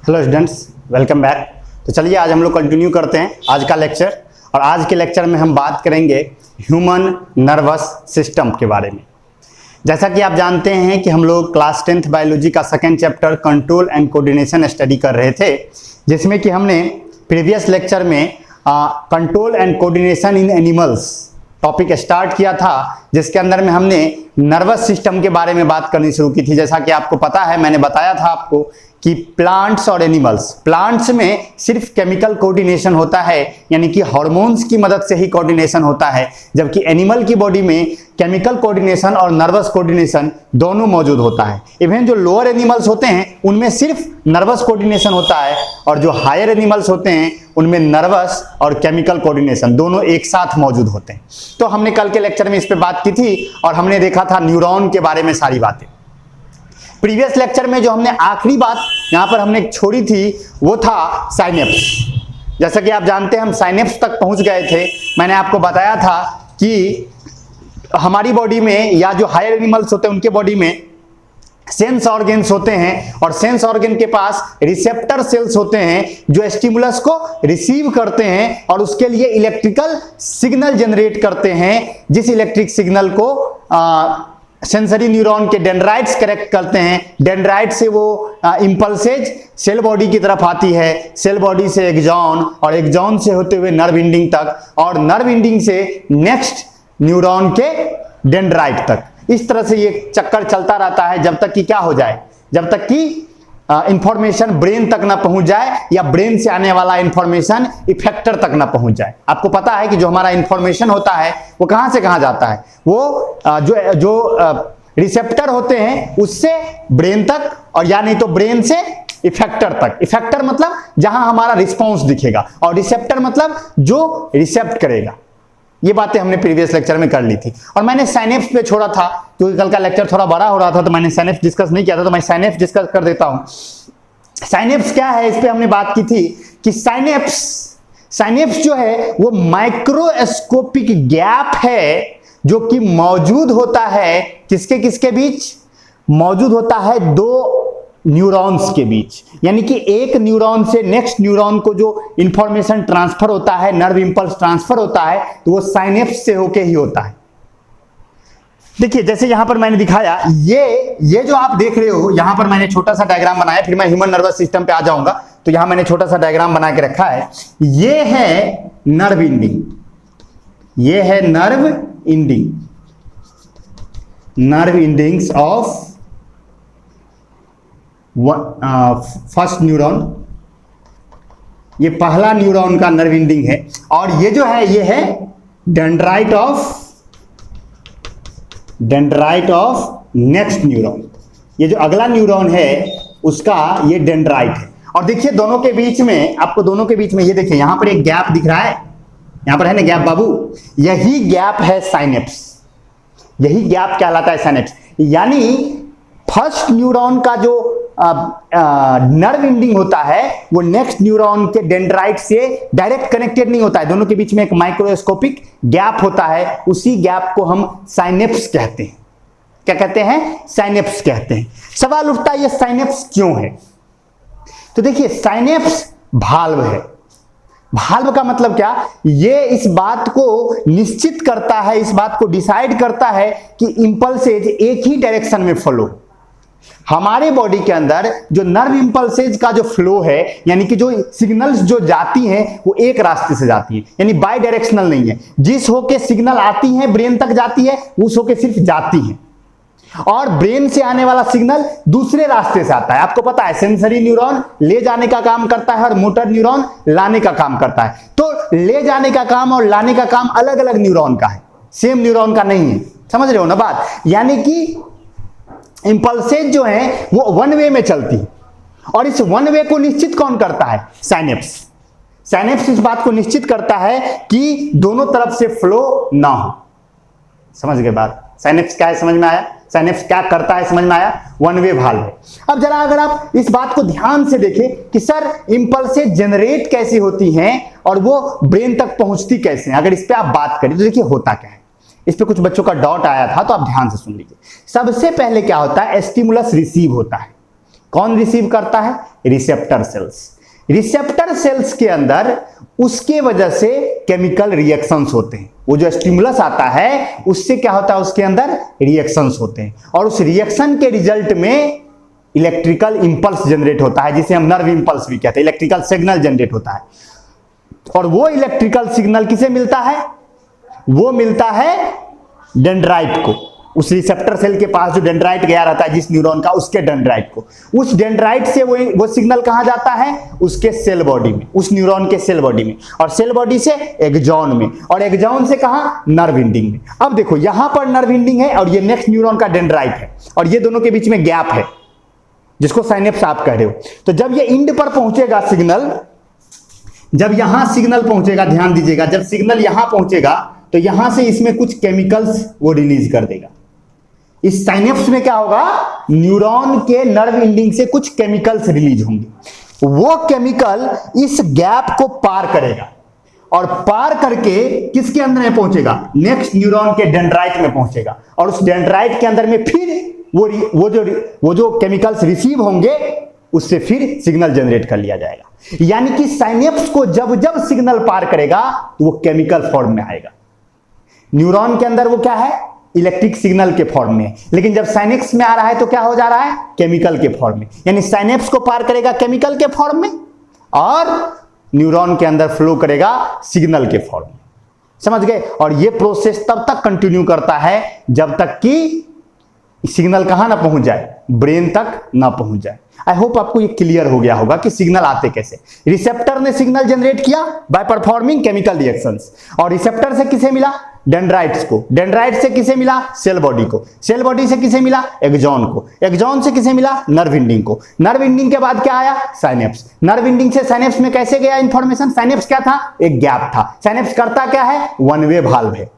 Hello students, welcome back. तो चलिए आज हम लोग कंटिन्यू करते हैं आज का लेक्चर। और आज के लेक्चर में हम बात करेंगे ह्यूमन नर्वस सिस्टम के बारे में। जैसा कि आप जानते हैं कि हम लोग क्लास 10th बायोलॉजी का second chapter control and coordination study कर रहे थे, जिसमें कि हमने प्रीवियस लेक्चर में control and coordination in animals topic start किया था, जिसके अंदर में हमने नर्वस सिस्टम के बारे में बात करनी शुरू की थी। जैसा कि आपको पता है, मैंने बताया था आपको कि प्लांट्स और एनिमल्स, प्लांट्स में सिर्फ केमिकल कोऑर्डिनेशन होता है, यानी कि हार्मोन्स की मदद से ही कोऑर्डिनेशन होता है, जबकि एनिमल की बॉडी में केमिकल कोऑर्डिनेशन और नर्वस कोऑर्डिनेशन दोनों मौजूद होता है। इवन जो लोअर एनिमल्स होते हैं उनमें सिर्फ नर्वस कोऑर्डिनेशन होता है, और जो हायर एनिमल्स होते हैं उनमें नर्वस और केमिकल कोऑर्डिनेशन दोनों एक साथ मौजूद होते हैं। तो हमने कल के लेक्चर में इस पे बात की थी और हमने देखा था न्यूरॉन के बारे में सारी बातें। प्रीवियस लेक्चर में जो हमने आखिरी बात यहां पर हमने छोड़ी थी वो था साइनेप्स। जैसा कि आप जानते हैं हम साइनेप्स तक पहुंच गए थे। मैंने आपको बताया था कि हमारी बॉडी में या जो हायर एनिमल्स होते हैं उनके बॉडी में सेंस ऑर्गन्स होते हैं, और सेंस ऑर्गन के पास रिसेप्टर सेल्स होते हैं जो स्टिमुलस को रिसीव करते हैं और उसके लिए इलेक्ट्रिकल सिग्नल जनरेट करते हैं, जिस इलेक्ट्रिक सिग्नल को सेंसरी न्यूरॉन के डेंड्राइट्स करेक्ट करते हैं। डेंड्राइट से वो इंपल्सेज सेल बॉडी की तरफ आती है, सेल बॉडी से एक्सॉन, और एक्सॉन से होते हुए नर्व एंडिंग तक, और नर्व एंडिंग से नेक्स्ट न्यूरॉन के डेंड्राइट तक। इस तरह से ये चक्कर चलता रहता है जब तक कि क्या हो जाए, जब तक कि इंफॉर्मेशन ब्रेन तक ना पहुंच जाए या ब्रेन से आने वाला इंफॉर्मेशन इफेक्टर तक ना पहुंच जाए। आपको पता है कि जो हमारा इंफॉर्मेशन होता है वो कहां से कहां जाता है, वो जो रिसेप्टर होते हैं उससे ब्रेन तक, और या नहीं तो ब्रेन से इफेक्टर तक। इफेक्टर मतलब जहां हमारा रिस्पॉन्स दिखेगा, और रिसेप्टर मतलब जो रिसेप्ट करेगा। ये बातें हमने प्रीवियस लेक्चर में कर ली थी। और मैंने साइनेप्स पे छोड़ा था क्योंकि कल का लेक्चर थोड़ा बड़ा हो रहा था, तो मैंने साइनेप्स डिस्कस नहीं किया था, तो मैं साइनेप्स डिस्कस कर देता हूं। साइनेप्स क्या है, इस पे हमने बात की थी कि साइनेप्स जो है वो माइक्रोस्कोपिक गैप है जो कि मौजूद होता है किसके किसके बीच, मौजूद होता है दो न्यूरॉन्स के बीच। यानी कि एक न्यूरॉन से नेक्स्ट न्यूरॉन को जो इंफॉर्मेशन ट्रांसफर होता है, नर्व इंपल्स ट्रांसफर होता है, तो वो साइनेप्स से होके ही होता है। देखिए जैसे यहां पर मैंने दिखाया, ये जो आप देख रहे हो, यहां पर मैंने छोटा सा डायग्राम बनाया, फिर मैं ह्यूमन नर्वस सिस्टम पे आ जाऊंगा। तो यहां मैंने छोटा सा डायग्राम बना के रखा है। ये है नर्व एंडिंग, ये है nerve ending, nerve endings of first neuron. ये पहला न्यूरॉन का नर्व एंडिंग है, और ये जो है ये है डेंड्राइट ऑफ नेक्स्ट न्यूरॉन। ये जो अगला न्यूरॉन है उसका ये डेंड्राइट है। और देखिए दोनों के बीच में, आपको दोनों के बीच में ये देखिए यहां पर एक गैप दिख रहा है, यहां पर है ना गैप बाबू, यही गैप है साइनेप्स, यही गैप कहलाता है साइनेप्स। यानी फर्स्ट न्यूरॉन का जो नर्व एंडिंग होता है वो नेक्स्ट न्यूरॉन के डेंड्राइट से डायरेक्ट कनेक्टेड नहीं होता है, दोनों के बीच में एक माइक्रोस्कोपिक गैप होता है। उसी गैप को हम साइनेप्स कहते हैं। क्या कहते हैं? साइनेप्स कहते हैं। सवाल उठता है ये साइनेप्स क्यों है? तो देखिए साइनेप्स भाल्व है। भाल्व का मतलब क्या? ये इस बात को निश्चित करता है, इस बात को डिसाइड करता है कि इंपल्सेज एक ही डायरेक्शन में फ्लो। हमारे बॉडी के अंदर जो नर्व इंपल्सेज का जो फ्लो है, यानी कि जो सिग्नल्स जो जाती हैं वो एक रास्ते से जाती हैं, यानी बाई डायरेक्शनल नहीं है। जिस होके सिग्नल आती हैं ब्रेन तक जाती है, उस होके सिर्फ जाती हैं, और ब्रेन से आने वाला सिग्नल दूसरे रास्ते से आता है। आपको पता है सेंसरी न्यूरॉन ले जाने का काम करता है और मोटर न्यूरॉन लाने का काम करता है। तो ले जाने का काम और लाने का काम अलग अलग न्यूरॉन का है, सेम न्यूरॉन का नहीं है। समझ रहे हो ना बात? यानी कि इंपल्सेज जो है वो वन वे में चलती है, और इस वन वे को निश्चित कौन करता है? साइनेप्स। साइनेप्स इस बात को निश्चित करता है कि दोनों तरफ से फ्लो ना हो। समझ गए बात? साइनेप्स क्या है समझ में आया? साइनेप्स क्या करता है समझ में आया? वन वे भाल्व है। अब जरा अगर आप इस बात को ध्यान से देखें कि सर इंपल्सेज जनरेट कैसी होती हैं और वो ब्रेन तक पहुंचती कैसे हैं, अगर इस पे आप बात करें तो देखिए होता क्या है। इस पे कुछ बच्चों का डाउट आया था, तो आप ध्यान से सुन लीजिए। सबसे पहले क्या होता है? स्टिमुलस रिसीव होता है। कौन रिसीव करता है? Receptor cells. रिसेप्टर सेल्स के अंदर उसके वजह से केमिकल रिएक्शंस होते हैं। वो जो स्टिमुलस आता है उससे क्या होता है, उसके अंदर रिएक्शंस होते हैं और उस रिएक्शन के रिजल्ट में इलेक्ट्रिकल इंपल्स जनरेट होता है, जिसे हम नर्व इंपल्स भी कहते हैं। इलेक्ट्रिकल सिग्नल जनरेट होता है और वो इलेक्ट्रिकल सिग्नल किसे मिलता है? वो मिलता है डेंड्राइट को। उस रिसेप्टर सेल के पास जो डेंड्राइट गया रहता है जिस न्यूरॉन का, उसके डेंड्राइट को। उस डेंड्राइट से वो सिग्नल कहां जाता है? उसके सेल बॉडी में, उस न्यूरॉन के सेल बॉडी में, और सेल बॉडी से एक्सॉन में, और एक्सॉन से कहां? नर्व एंडिंग में। अब देखो यहां पर नर्व एंडिंग है और ये नेक्स्ट न्यूरॉन का डेंड्राइट है और ये दोनों के बीच में गैप है जिसको साइनेप्स आप कह रहे हो। तो जब ये इंड पर पहुंचेगा सिग्नल, जब यहां सिग्नल पहुंचेगा, ध्यान दीजिएगा, जब सिग्नल यहां पहुंचेगा तो यहां से इसमें कुछ केमिकल्स वो रिलीज कर देगा। इस साइनेप्स में क्या होगा? न्यूरॉन के नर्व एंडिंग से कुछ केमिकल्स रिलीज होंगे। वो केमिकल इस गैप को पार करेगा और पार करके किसके अंदर में पहुंचेगा? नेक्स्ट न्यूरॉन के डेंड्राइट में पहुंचेगा और उस डेंड्राइट के अंदर में फिर वो जो केमिकल्स रिसीव होंगे उससे फिर सिग्नल जनरेट कर लिया जाएगा। यानी कि साइनेप्स को जब जब सिग्नल पार करेगा तो वो केमिकल फॉर्म में आएगा। न्यूरॉन के अंदर वो क्या है? इलेक्ट्रिक सिग्नल के फॉर्म में, लेकिन जब साइनेप्स में आ रहा है तो क्या हो जा रहा है? केमिकल के फॉर्म में। यानी साइनेप्स को पार करेगा केमिकल के फॉर्म में और न्यूरॉन के अंदर फ्लो करेगा सिग्नल के फॉर्म में। समझ गए? और ये प्रोसेस तब तक कंटिन्यू करता है जब तक कि सिग्नल कहां ना पहुंच जाए? ब्रेन तक ना पहुंच जाए। आई होप आपको ये क्लियर हो गया होगा कि सिग्नल आते कैसे। रिसेप्टर ने सिग्नल जनरेट किया बाय परफॉर्मिंग केमिकल रिएक्शंस, और रिसेप्टर से किसे मिला? डेंड्राइट्स को। डेंड्राइट से किसे मिला? सेल बॉडी को। सेल बॉडी से किसे मिला? एक्सॉन को। एक्सॉन से किसे मिला? नर्व एंडिंग को। नर्व एंडिंग के बाद क्या आया? साइनेप्स। नर्व एंडिंग से साइनेप्स में कैसे गया इंफॉर्मेशन? साइनेप्स क्या था? एक गैप था। साइनेप्स करता क्या है? वन वे वाल्व है,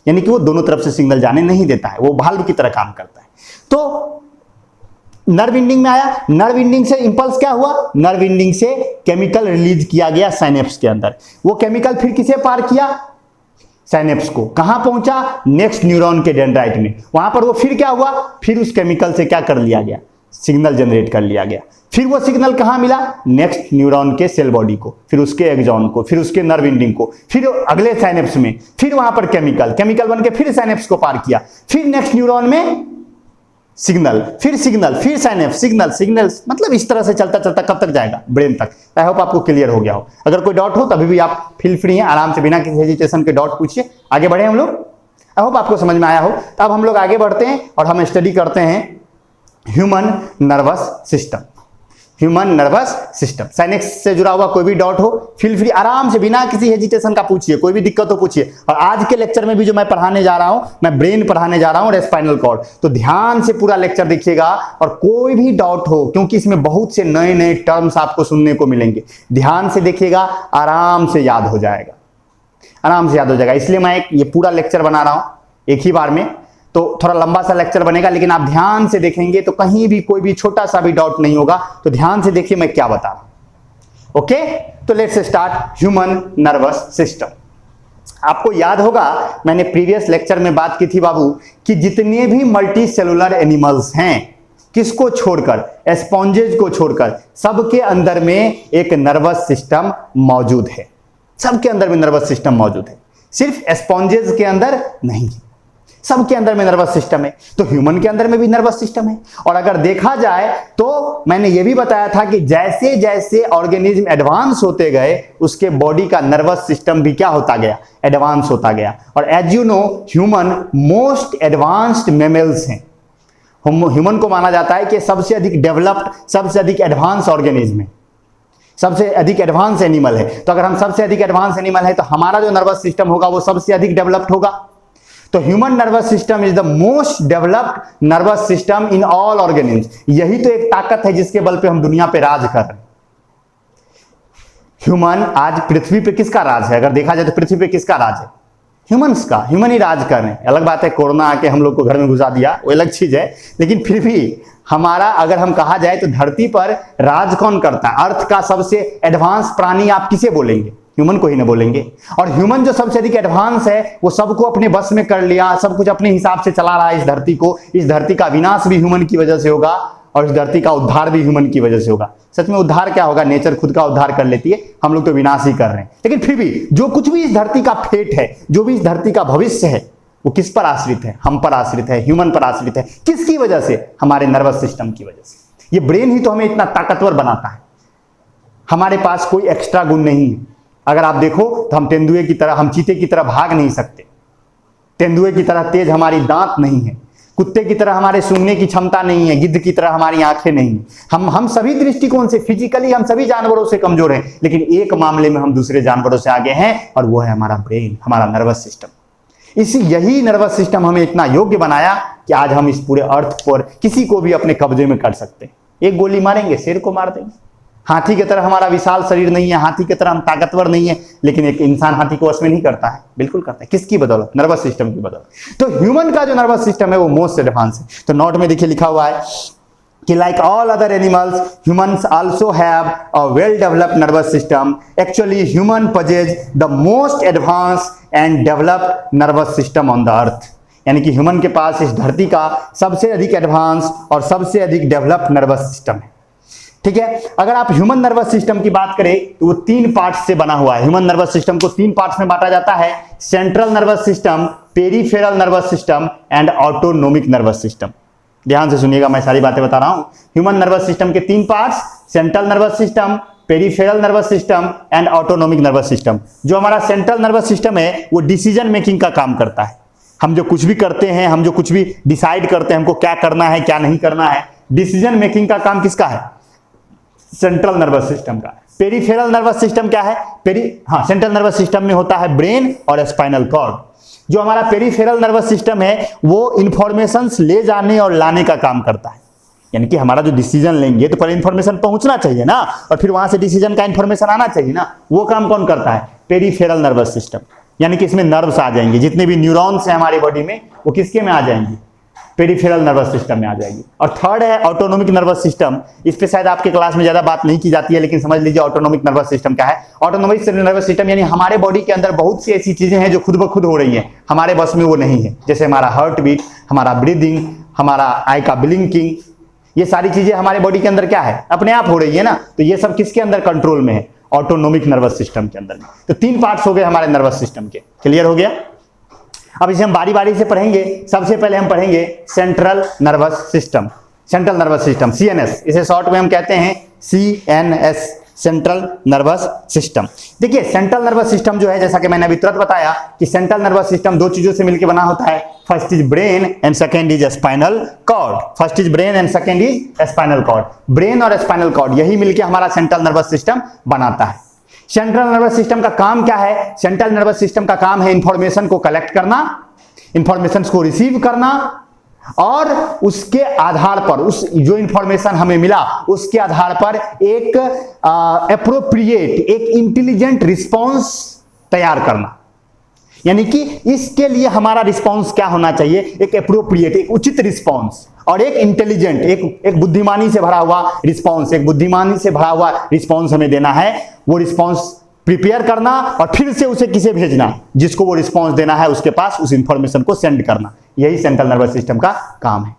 यानी कि वो दोनों तरफ से सिग्नल जाने नहीं देता है, वो वाल्व की तरह काम करता है। तो नर्व एंडिंग में आया, नर्व एंडिंग से इंपल्स क्या हुआ? नर्व एंडिंग से केमिकल रिलीज किया गया साइनेप्स के अंदर। वो केमिकल फिर किसे पार किया? साइनेप्स को। कहां पहुंचा? नेक्स्ट न्यूरॉन के डेंड्राइट में। वहां पर वो फिर क्या हुआ? फिर उस केमिकल से क्या कर लिया गया? सिग्नल जनरेट कर लिया गया। फिर वो सिग्नल कहां मिला? नेक्स्ट न्यूरॉन के सेल बॉडी को, फिर उसके एक्सॉन को, फिर उसके नर्व एंडिंग को, फिर अगले साइनेप्स में, फिर वहां पर केमिकल बन के फिर साइनेप्स को पार किया, फिर नेक्स्ट न्यूरॉन में सिग्नल, फिर साइनेप्स, सिग्नल, मतलब इस तरह से चलता चलता कब तक जाएगा? ब्रेन तक। आई होप आपको क्लियर हो गया हो। अगर कोई डाउट हो तभी भी आप फील फ्री हैं, आराम से बिना किसी हेजिटेशन के डाउट पूछिए। आगे बढ़े हम लोग। आई होप आपको समझ में आया हो। तो अब हम लोग आगे बढ़ते हैं और हम स्टडी करते हैं human nervous system. Human nervous system, synapse से जुड़ा हुआ कोई भी डाउट हो फील फ्री, आराम से बिना किसी हेजिटेशन का पूछिए, कोई भी दिक्कत हो पूछिए। और आज के लेक्चर में भी जो मैं पढ़ाने जा रहा हूं, मैं ब्रेन पढ़ाने जा रहा हूं और स्पाइनल कॉर्ड, तो ध्यान से पूरा लेक्चर देखिएगा और कोई भी डाउट हो, क्योंकि इसमें बहुत से नए नए टर्म्स आपको सुनने को मिलेंगे, ध्यान से देखिएगा, आराम से याद हो जाएगा, आराम से याद हो जाएगा। इसलिए मैं ये पूरा लेक्चर बना रहा हूं एक ही बार में, तो थोड़ा लंबा सा लेक्चर बनेगा, लेकिन आप ध्यान से देखेंगे तो कहीं भी कोई भी छोटा सा भी डाउट नहीं होगा। तो ध्यान से देखिए मैं क्या बता रहा हूं। ओके, तो let's start human nervous system. आपको याद होगा मैंने प्रीवियस लेक्चर में बात की थी बाबू कि जितने भी मल्टी सेलुलर एनिमल्स हैं, किसको छोड़कर? स्पॉन्जेज को छोड़कर, सबके अंदर में एक नर्वस सिस्टम मौजूद है। सबके अंदर में नर्वस सिस्टम मौजूद है, सिर्फ स्पॉन्जेज के अंदर नहीं, सबके अंदर में नर्वस सिस्टम है। तो ह्यूमन के अंदर में भी नर्वस सिस्टम है। और अगर देखा जाए तो मैंने यह भी बताया था कि जैसे जैसे ऑर्गेनिज्म एडवांस होते गए, उसके बॉडी का नर्वस सिस्टम भी क्या होता गया? एडवांस होता गया। और as you know, human most advanced mammals हैं। ह्यूमन को माना जाता है कि सबसे अधिक डेवलप्ड, सबसे अधिक एडवांस ऑर्गेनिज्म है, सबसे अधिक एडवांस एनिमल है। तो अगर हम सबसे अधिक एडवांस एनिमल है तो हमारा जो नर्वस सिस्टम होगा वो सबसे अधिक डेवलप्ड होगा। तो human nervous system is the most developed nervous system in all organism. यही तो एक ताकत है जिसके बल पे हम दुनिया पे राज कर रहे हैं। ह्यूमन आज पृथ्वी पे किसका राज है? अगर देखा जाए तो पृथ्वी पे किसका राज है? ह्यूमंस का। ह्यूमन ही राज कर रहे हैं। अलग बात है कोरोना आके हम लोग को घर में घुसा दिया, वो अलग चीज है, लेकिन फिर भी हमारा अगर हम कहा जाए तो धरती पर राज कौन करता है? अर्थ का सबसे एडवांस प्राणी आप किसे बोलेंगे? ह्यूमन को ही ना बोलेंगे। और ह्यूमन जो सबसे अधिक एडवांस है, वो सबको अपने बस में कर लिया, सब कुछ अपने हिसाब से चला रहा है इस धरती को। इस धरती का विनाश भी ह्यूमन की वजह से होगा और इस धरती का उद्धार भी ह्यूमन की वजह से होगा। सच में उद्धार क्या होगा, नेचर खुद का उद्धार कर लेती है, हम लोग तो विनाश ही कर रहे हैं। लेकिन फिर भी जो कुछ भी इस धरती का फेट है, जो भी इस धरती का भविष्य है, वो किस पर आश्रित है, हम पर आश्रित है, ह्यूमन पर आश्रित है। किसकी वजह से, हमारे नर्वस सिस्टम की वजह से। ये ब्रेन ही तो हमें इतना ताकतवर बनाता है। हमारे पास कोई एक्स्ट्रा गुण नहीं है। अगर आप देखो तो हम तेंदुए की तरह, हम चीते की तरह भाग नहीं सकते, तेंदुए की तरह तेज हमारी दांत नहीं है, कुत्ते की तरह हमारे सूंघने की क्षमता नहीं है, गिद्ध की तरह हमारी आंखें नहीं है। हम सभी दृष्टिकोण से फिजिकली हम सभी जानवरों से कमजोर हैं, लेकिन एक मामले में हम दूसरे जानवरों से आगे हैं, और वो है हमारा ब्रेन, हमारा नर्वस सिस्टम। यही नर्वस सिस्टम हमें इतना योग्य बनाया कि आज हम इस पूरे अर्थ पर किसी को भी अपने कब्जे में कर सकते हैं। एक गोली मारेंगे, शेर को मार देंगे। हाथी की तरह हमारा विशाल शरीर नहीं है, हाथी की तरह हम ताकतवर नहीं है, लेकिन एक इंसान हाथी को वश में नहीं करता है। बिल्कुल करता है। किसकी बदौलत, नर्वस सिस्टम की बदौलत। तो ह्यूमन का जो नर्वस सिस्टम है वो मोस्ट एडवांस है। तो नोट में देखिए लिखा हुआ है कि like all other animals humans also have a well developed nervous system. Actually human पजेज the most advance and developed nervous system on the earth. यानी कि ह्यूमन के पास इस धरती का सबसे अधिक एडवांस और सबसे अधिक डेवलप्ड नर्वस सिस्टम है। ठीक है। अगर आप ह्यूमन नर्वस सिस्टम की बात करें तो वो 3 पार्ट्स से बना हुआ है। ह्यूमन नर्वस सिस्टम को 3 पार्ट्स में बांटा जाता है, central nervous system, peripheral nervous system and autonomic nervous system. ध्यान से सुनिएगा, मैं सारी बातें बता रहा हूं। ह्यूमन नर्वस सिस्टम के 3 parts, central nervous system, peripheral nervous system and autonomic nervous system. जो हमारा सेंट्रल नर्वस सिस्टम है वो डिसीजन मेकिंग का काम करता है। हम जो कुछ भी करते हैं, हम जो कुछ भी डिसाइड करते हैं, हमको क्या करना है क्या नहीं करना है, डिसीजन मेकिंग का काम किसका है, सेंट्रल नर्वस सिस्टम का। पेरिफेरल नर्वस सिस्टम क्या है, सेंट्रल नर्वस सिस्टम में होता है ब्रेन और स्पाइनल कॉर्ड। जो हमारा पेरिफेरल नर्वस सिस्टम है वो इंफॉर्मेशंस ले जाने और लाने का काम करता है। यानी कि हमारा जो डिसीजन लेंगे तो पहले इंफॉर्मेशन पहुंचना चाहिए ना, और फिर वहां से डिसीजन का इंफॉर्मेशन आना चाहिए ना। वो काम कौन करता है, पेरिफेरल नर्वस सिस्टम। यानी कि इसमें नर्व्स आ जाएंगे, जितने भी न्यूरॉन्स हैं हमारी बॉडी में वो किसके में आ जाएंगी, पेरिफेरल नर्वस सिस्टम में आ जाएगी। और थर्ड है ऑटोनोमिक नर्वस सिस्टम। इस पे शायद आपके क्लास में ज्यादा बात नहीं की जाती है, लेकिन समझ लीजिए ऑटोनोमिक नर्वस सिस्टम क्या है। ऑटोनोमिक नर्वस सिस्टम यानी हमारे बॉडी के अंदर बहुत सी ऐसी चीजें हैं जो खुद ब खुद हो रही हैं, हमारे बस में वो नहीं है। जैसे हमारा हार्ट बीट, हमारा ब्रीदिंग, हमारा आई का ब्लिंकिंग, ये सारी चीजें हमारे बॉडी के अंदर क्या है, अपने आप हो रही है ना। तो ये सब किसके अंदर कंट्रोल में है, ऑटोनोमिक नर्वस सिस्टम के अंदर में। तो 3 पार्ट्स हो गए हमारे नर्वस सिस्टम के। क्लियर हो गया। अब इसे हम बारी बारी से पढ़ेंगे। सबसे पहले हम पढ़ेंगे central nervous system. Central nervous system, CNS, इसे शॉर्ट में हम कहते हैं सीएनएस, सेंट्रल नर्वस सिस्टम। देखिए सेंट्रल नर्वस सिस्टम जो है, जैसा कि मैंने अभी तुरंत बताया कि सेंट्रल नर्वस सिस्टम 2 चीजों से मिलकर बना होता है। First is brain and second is spinal cord. First is brain and second is spinal cord. Brain और स्पाइनल कॉर्ड यही मिलकर हमारा सेंट्रल नर्वस सिस्टम बनाता है। सेंट्रल नर्वस सिस्टम का काम क्या है, सेंट्रल नर्वस सिस्टम का काम है इंफॉर्मेशन को कलेक्ट करना, इंफॉर्मेशन को रिसीव करना, और उसके आधार पर, उस जो इंफॉर्मेशन हमें मिला उसके आधार पर एक एप्रोप्रिएट, एक इंटेलिजेंट रिस्पॉन्स तैयार करना। यानी कि इसके लिए हमारा रिस्पॉन्स क्या होना चाहिए, एक एप्रोप्रिएट, एक उचित रिस्पॉन्स, और एक इंटेलिजेंट, एक बुद्धिमानी से भरा हुआ रिस्पॉन्स, एक बुद्धिमानी से भरा हुआ रिस्पॉन्स हमें देना है। वो रिस्पॉन्स प्रिपेयर करना और फिर से उसे किसे भेजना, जिसको वो रिस्पॉन्स देना है उसके पास उस इंफॉर्मेशन को सेंड करना। यही सेंट्रल नर्वस सिस्टम का काम है।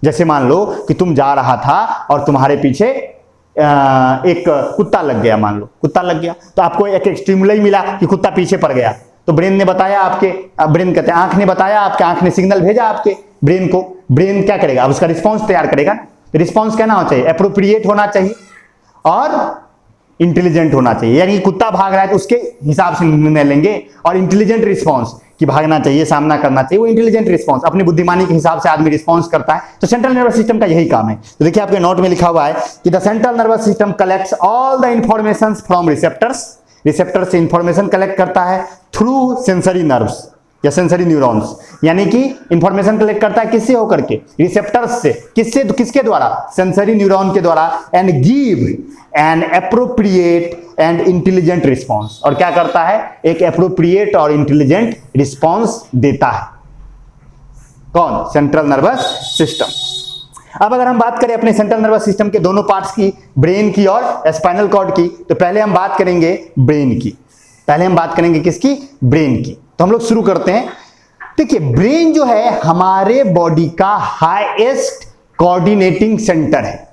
जैसे मान लो कि तुम जा रहा था और तुम्हारे पीछे एक कुत्ता लग गया, मान लो कुत्ता लग गया, तो आपको एक स्टिमुलस मिला कि कुत्ता पीछे पड़ गया। तो ब्रेन ने बताया आपके, ब्रेन कहते हैं आंख ने बताया, आपके आंख ने सिग्नल भेजा आपके ब्रेन को। ब्रेन क्या करेगा, अब उसका रिस्पॉन्स तैयार करेगा। रिस्पॉन्स कहना होना चाहिए, एप्रोप्रिएट होना चाहिए और इंटेलिजेंट होना चाहिए। यानी कुत्ता भाग रहा है तो उसके हिसाब से निर्णय लेंगे, और इंटेलिजेंट रिस्पॉन्स कि भागना चाहिए, सामना करना चाहिए, वो इंटेलिजेंट रिस्पॉन्स अपनी बुद्धिमानी के हिसाब से आदमी रिस्पॉन्स करता है। तो सेंट्रल नर्वस सिस्टम का यही काम है। तो देखिए आपके नोट में लिखा हुआ है कि the central nervous system collects all the information from receptors. Receptor से इंफॉर्मेशन कलेक्ट करता है थ्रू सेंसरी नर्व्स या सेंसरी न्यूरॉन्स। यानी कि इंफॉर्मेशन कलेक्ट करता है किससे होकर के, रिसेप्टर्स से। किससे, किसके द्वारा, सेंसरी न्यूरॉन के द्वारा। And give an appropriate and intelligent response, और क्या करता है, एक एप्रोप्रिएट और इंटेलिजेंट रिस्पॉन्स देता है। कौन, सेंट्रल नर्वस सिस्टम। अब अगर हम बात करें अपने सेंट्रल नर्वस सिस्टम के दोनों पार्ट्स की, ब्रेन की और स्पाइनल कॉर्ड की, तो पहले हम बात करेंगे ब्रेन की। पहले हम बात करेंगे किसकी, ब्रेन की। तो हम लोग शुरू करते हैं। देखिए ब्रेन जो है हमारे बॉडी का हाईएस्ट कोऑर्डिनेटिंग सेंटर है,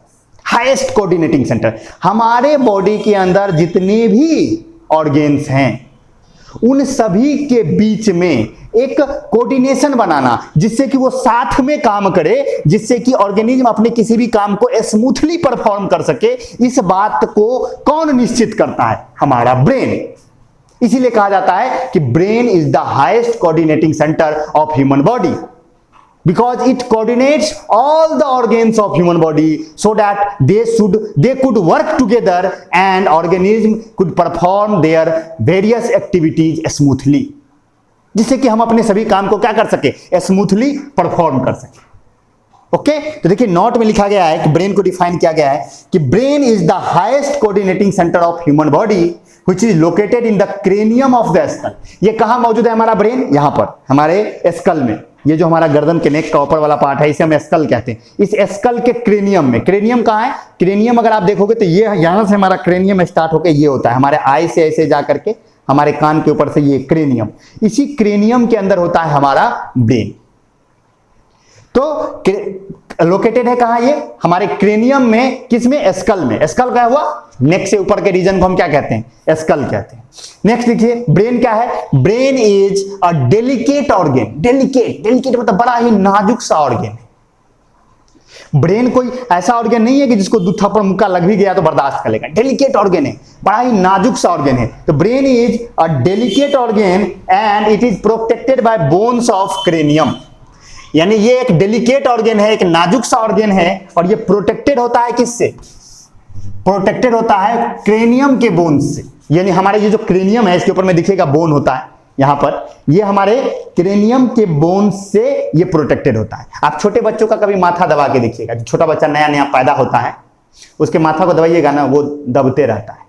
हाईएस्ट कोऑर्डिनेटिंग सेंटर। हमारे बॉडी के अंदर जितने भी ऑर्गेन्स हैं उन सभी के बीच में एक कोऑर्डिनेशन बनाना, जिससे कि वो साथ में काम करे, जिससे कि ऑर्गेनिज्म अपने किसी भी काम को स्मूथली परफॉर्म कर सके। इस बात को कौन निश्चित करता है? हमारा ब्रेन। इसीलिए कहा जाता है कि brain is the highest coordinating centre of human body, because it coordinates all the organs of human body so that they could work together and organism could perform their various activities smoothly, जिससे कि हम अपने सभी काम को क्या कर सके? स्मूथली परफॉर्म कर सके। ओके, तो देखिए नोट में लिखा गया है कि ब्रेन को डिफाइन किया गया है कि brain is the highest coordinating centre of human body which is located in the cranium of the skull। ये कहां मौजूद है हमारा ब्रेन? यहां पर हमारे स्कल में। ये जो हमारा गर्दन के नेक का ऊपर वाला पार्ट है इसे हम स्कल कहते हैं। इस स्कल के क्रेनियम में, क्रेनियम कहां है? क्रेनियम अगर आप देखोगे तो ये यहां से हमारा क्रेनियम स्टार्ट होकर ये होता है, हमारे आई से ऐसे जा करके हमारे कान के ऊपर से ये क्रेनियम, इसी क्रेनियम के अंदर होता है हमारा ब्रेन। तो लोकेटेड है कहां? ये हमारे क्रेनियम में, किसमें? स्कल में। स्कल क्या हुआ? नेक से ऊपर के रीजन को हम क्या कहते हैं? स्कल कहते हैं। नेक्स्ट देखिए ब्रेन क्या है? Brain is a delicate organ. Delicate मतलब बड़ा ही नाजुक सा ऑर्गेन है। ब्रेन कोई ऐसा ऑर्गेन नहीं है कि जिसको दो थप्पड़ मुक्का लग भी गया तो बर्दाश्त कर लेगा। डेलिकेट ऑर्गेन है, बड़ा ही नाजुक सा ऑर्गेन है। तो brain is a delicate organ and it is protected by bones of cranium. यानी ये एक डेलिकेट ऑर्गेन है, एक नाजुक सा ऑर्गेन है, और ये प्रोटेक्टेड होता है किससे? प्रोटेक्टेड होता है क्रेनियम के बोन से। यानी हमारे ये जो क्रेनियम है इसके ऊपर में दिखेगा बोन होता है यहां पर, ये हमारे क्रेनियम के बोन से ये प्रोटेक्टेड होता है। आप छोटे बच्चों का कभी माथा दबा के देखिएगा, जो छोटा बच्चा नया नया पैदा होता है उसके माथा को दबाइएगा ना, वो दबते रहता है।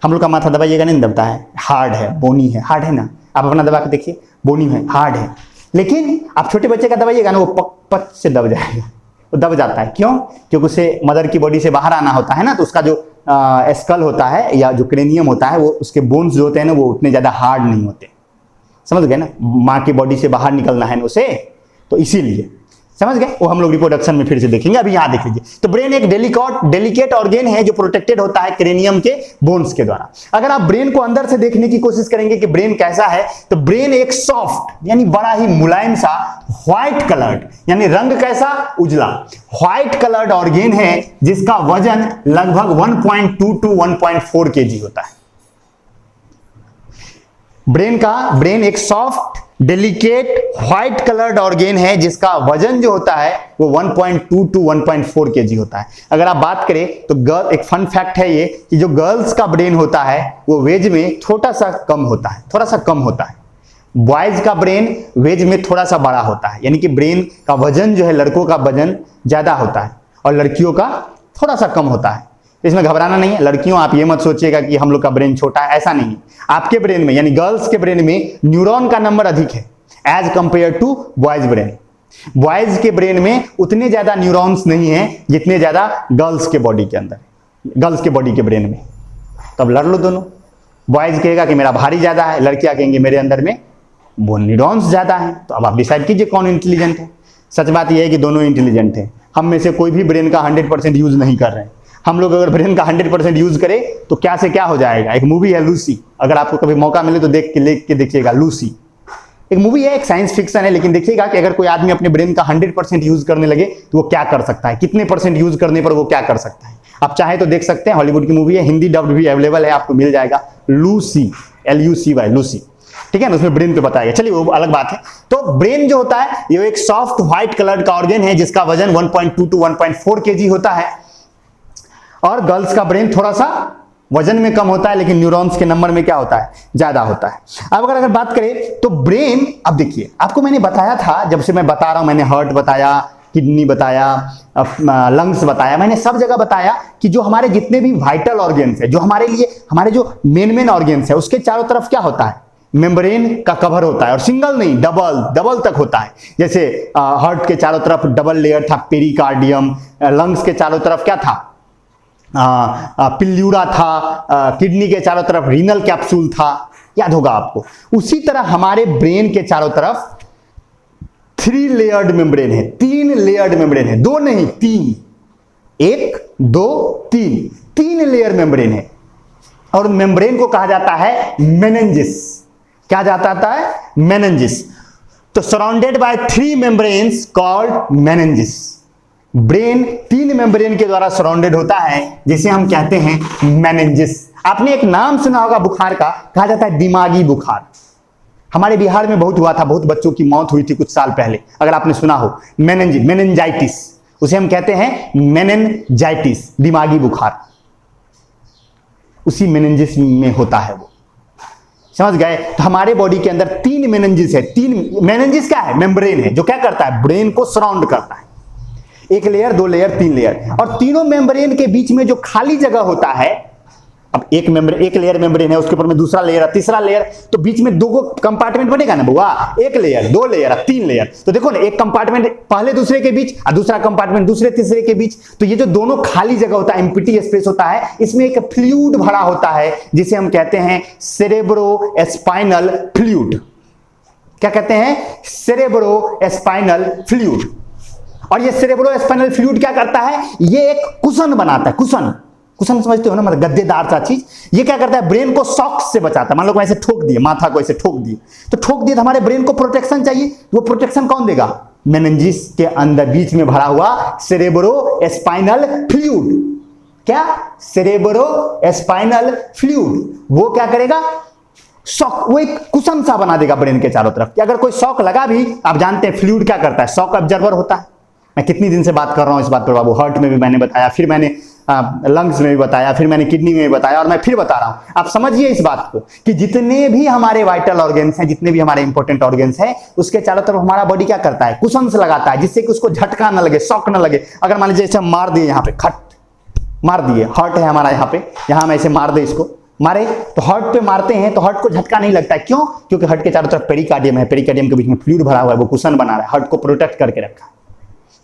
हम लोग का माथा दबाइएगा नहीं दबता है, हार्ड है, बोनी है, हार्ड है ना। आप अपना दबा के देखिए, बोनी है, हार्ड है। लेकिन आप छोटे बच्चे का दबाइएगा ना, वो पक से दब जाएगा, वो दब जाता है। क्यों? क्योंकि उसे मदर की बॉडी से बाहर आना होता है ना, तो उसका जो स्कल होता है या जो क्रेनियम होता है, वो उसके बोन्स जो होते हैं ना वो उतने ज्यादा हार्ड नहीं होते। समझ गए ना? माँ की बॉडी से बाहर निकलना है ना उसे, तो इसीलिए समझ गए। वो हम लोग रिप्रोडक्शन में फिर से देखेंगे, अभी यहां देख लीजिए। तो ब्रेन एक डेलिकेट ऑर्गेन है जो प्रोटेक्टेड होता है क्रेनियम के बोन्स के द्वारा। अगर आप ब्रेन को अंदर से देखने की कोशिश करेंगे कि ब्रेन कैसा है, तो ब्रेन एक सॉफ्ट यानी बड़ा ही मुलायम सा व्हाइट कलर्ड, यानी रंग कैसा? उजला, व्हाइट कलर्ड ऑर्गेन है जिसका वजन लगभग 1.2 to 1.4 kg होता है। ब्रेन एक soft delicate white coloured organ है जिसका वजन जो होता है वो 1.2 to 1.4 kg होता है। अगर आप बात करें तो एक फन फैक्ट है ये कि जो गर्ल्स का ब्रेन होता है वो वेज में थोड़ा सा कम होता है। बॉयज का ब्रेन वेज में थोड़ा सा बड़ा होता है, यानी कि ब्रेन का वजन जो है, लड़कों का वजन ज्यादा होता है और लड़कियों का थोड़ा सा कम होता है। इसमें घबराना नहीं है। लड़कियों, आप ये मत सोचिएगा कि हम लोग का ब्रेन छोटा है, ऐसा नहीं है। आपके ब्रेन में यानी गर्ल्स के ब्रेन में न्यूरॉन का नंबर अधिक है as compare to boys brain. Boys के ब्रेन में उतने ज्यादा न्यूरॉन्स नहीं है जितने ज्यादा गर्ल्स के बॉडी के अंदर, गर्ल्स के बॉडी के ब्रेन में। तब लड़ लो दोनों। बॉयज कहेगा कि मेरा भारी ज्यादा है, लड़कियां कहेंगे मेरे अंदर में वो न्यूरॉन्स ज्यादा है। तो अब आप डिसाइड कीजिए कौन इंटेलिजेंट है। सच बात यह है कि दोनों इंटेलिजेंट है। हम में से कोई भी ब्रेन का 100% यूज नहीं कर रहे हैं। हम लोग अगर ब्रेन का 100% यूज करें तो क्या से क्या हो जाएगा। एक मूवी है लूसी, अगर आपको कभी मौका मिले तो देख के देखिएगा। लूसी एक मूवी है, एक साइंस फिक्शन है, लेकिन देखिएगा कि अगर कोई आदमी अपने ब्रेन का 100% यूज करने लगे तो वो क्या कर सकता है, कितने % यूज करने पर वो क्या कर सकता है। आप चाहे तो देख सकते हैं, हॉलीवुड की मूवी है, हिंदी डब्ड भी अवेलेबल है, आपको मिल जाएगा। लूसी, LUCY, लूसी, ठीक है ना। उसमें ब्रेन पे बताया, चलिए वो अलग बात है। तो ब्रेन जो होता है ये एक सॉफ्ट व्हाइट कलर का ऑर्गेन है जिसका वजन 1.2 to 1.4 kg होता है। और गर्ल्स का ब्रेन थोड़ा सा वजन में कम होता है, लेकिन न्यूरॉन्स के नंबर में क्या होता है? ज्यादा होता है। अब अगर बात करें तो ब्रेन, अब देखिए आपको मैंने बताया था, जब से मैं बता रहा हूं, मैंने हार्ट बताया, किडनी बताया, लंग्स बताया, मैंने सब जगह बताया कि जो हमारे जितने भी वाइटल ऑर्गेन्स है, जो हमारे लिए हमारे जो मेन ऑर्गेन्स है, उसके चारों तरफ क्या होता है? मेम्ब्रेन का कवर होता है, और सिंगल नहीं डबल तक होता है। जैसे हार्ट के चारों तरफ डबल लेयर था पेरिकार्डियम, लंग्स के चारों तरफ क्या था? पिल्यूरा था, किडनी के चारों तरफ रीनल कैप्सूल था, याद होगा आपको। उसी तरह हमारे ब्रेन के चारों तरफ 3 लेयर्ड मेम्ब्रेन है, 3 लेयर्ड मेम्ब्रेन है, 2 नहीं 3, 1 2 3, 3 लेयर मेम्ब्रेन है। और मेम्ब्रेन को कहा जाता है मेनिंजिस। क्या जाता है? मेनिंजिस। तो surrounded by 3 membranes called meninges. Brain 3 membrane के द्वारा सराउंडेड होता है, जिसे हम कहते हैं मेनिंजिस। आपने एक नाम सुना होगा बुखार का, कहा जाता है दिमागी बुखार। हमारे बिहार में बहुत हुआ था, बहुत बच्चों की मौत हुई थी कुछ साल पहले, अगर आपने सुना हो। मेनिंजाइटिस, उसे हम कहते हैं मेनिंजाइटिस, दिमागी बुखार। उसी मेनिंजिस में होता है वो, समझ गए? तो हमारे बॉडी के अंदर 3 मेनिंजिस है। 3 मेनिंजिस क्या है? मेम्ब्रेन है, जो क्या करता है? ब्रेन को सराउंड करता है। 1 लेयर, 2 लेयर, 3 लेयर। और तीनों मेम्ब्रेन के बीच में जो खाली जगह होता है, अब एक लेयर मेम्ब्रेन है, उसके ऊपर में दूसरा लेयर है, तीसरा लेयर, तो बीच में 2 कंपार्टमेंट बनेगा ना बुआ, 1 लेयर, 2 लेयर, 3 लेयर। तो देखो ना, एक कंपार्टमेंट पहले दूसरे के बीच और दूसरा कंपार्टमेंट दूसरे तीसरे के बीच। तो ये जो दोनों खाली जगह होता है, एम्प्टी स्पेस होता है, इसमें एक फ्लूइड भरा होता है, जिसे हम कहते हैं सेरेब्रोस्पाइनल फ्लूइड। क्या कहते हैं? Cerebrospinal fluid. और ये सेरेब्रोस्पाइनल फ्लूइड क्या करता है? ये एक कुशन बनाता है। कुशन समझते हो ना, मतलब गद्देदार सा चीज। ये क्या करता है? ब्रेन को शॉक से बचाता है। मान लो को ऐसे ठोक दिए, माथा को ऐसे ठोक दिए, तो हमारे ब्रेन को प्रोटेक्शन चाहिए। वो प्रोटेक्शन कौन देगा? मेनिंजिस के अंदर बीच में भरा हुआ सेरेब्रोस्पाइनल फ्लूइड। क्या? Cerebrospinal fluid. वो क्या करेगा? शॉक, वो एक कुशन सा बना देगा ब्रेन के चारों तरफ, कि अगर कोई शॉक लगा भी, आप जानते हैं फ्लूइड क्या करता है? शॉक ऑब्जर्वर होता है। मैं कितनी दिन से बात कर रहा हूं इस बात पर बाबू। हार्ट में भी मैंने बताया, फिर मैंने लंग्स में भी बताया, फिर मैंने किडनी में भी बताया, और मैं फिर बता रहा हूं। आप समझिए इस बात को कि जितने भी हमारे वाइटल ऑर्गन्स हैं, जितने भी हमारे इंपॉर्टेंट ऑर्गन्स हैं, उसके चारों तरफ हमारा बॉडी क्या करता है? कुशन्स लगाता है, जिससे कि उसको झटका ना लगे, शॉक ना लगे। अगर मान लीजिए ऐसे मार दिए, यहाँ पे खट मार दिए, हार्ट है हमारा यहाँ पे, यहाँ हम ऐसे मार दे, इसको मारे तो हार्ट पे मारते हैं तो हार्ट को झटका नहीं लगता है। क्यों? क्योंकि हार्ट के चारों तरफ पेरिकार्डियम है, पेरिकार्डियम के बीच में फ्लूइड भरा हुआ है, वो कुशन बना रहा है, हार्ट को प्रोटेक्ट करके रखा है।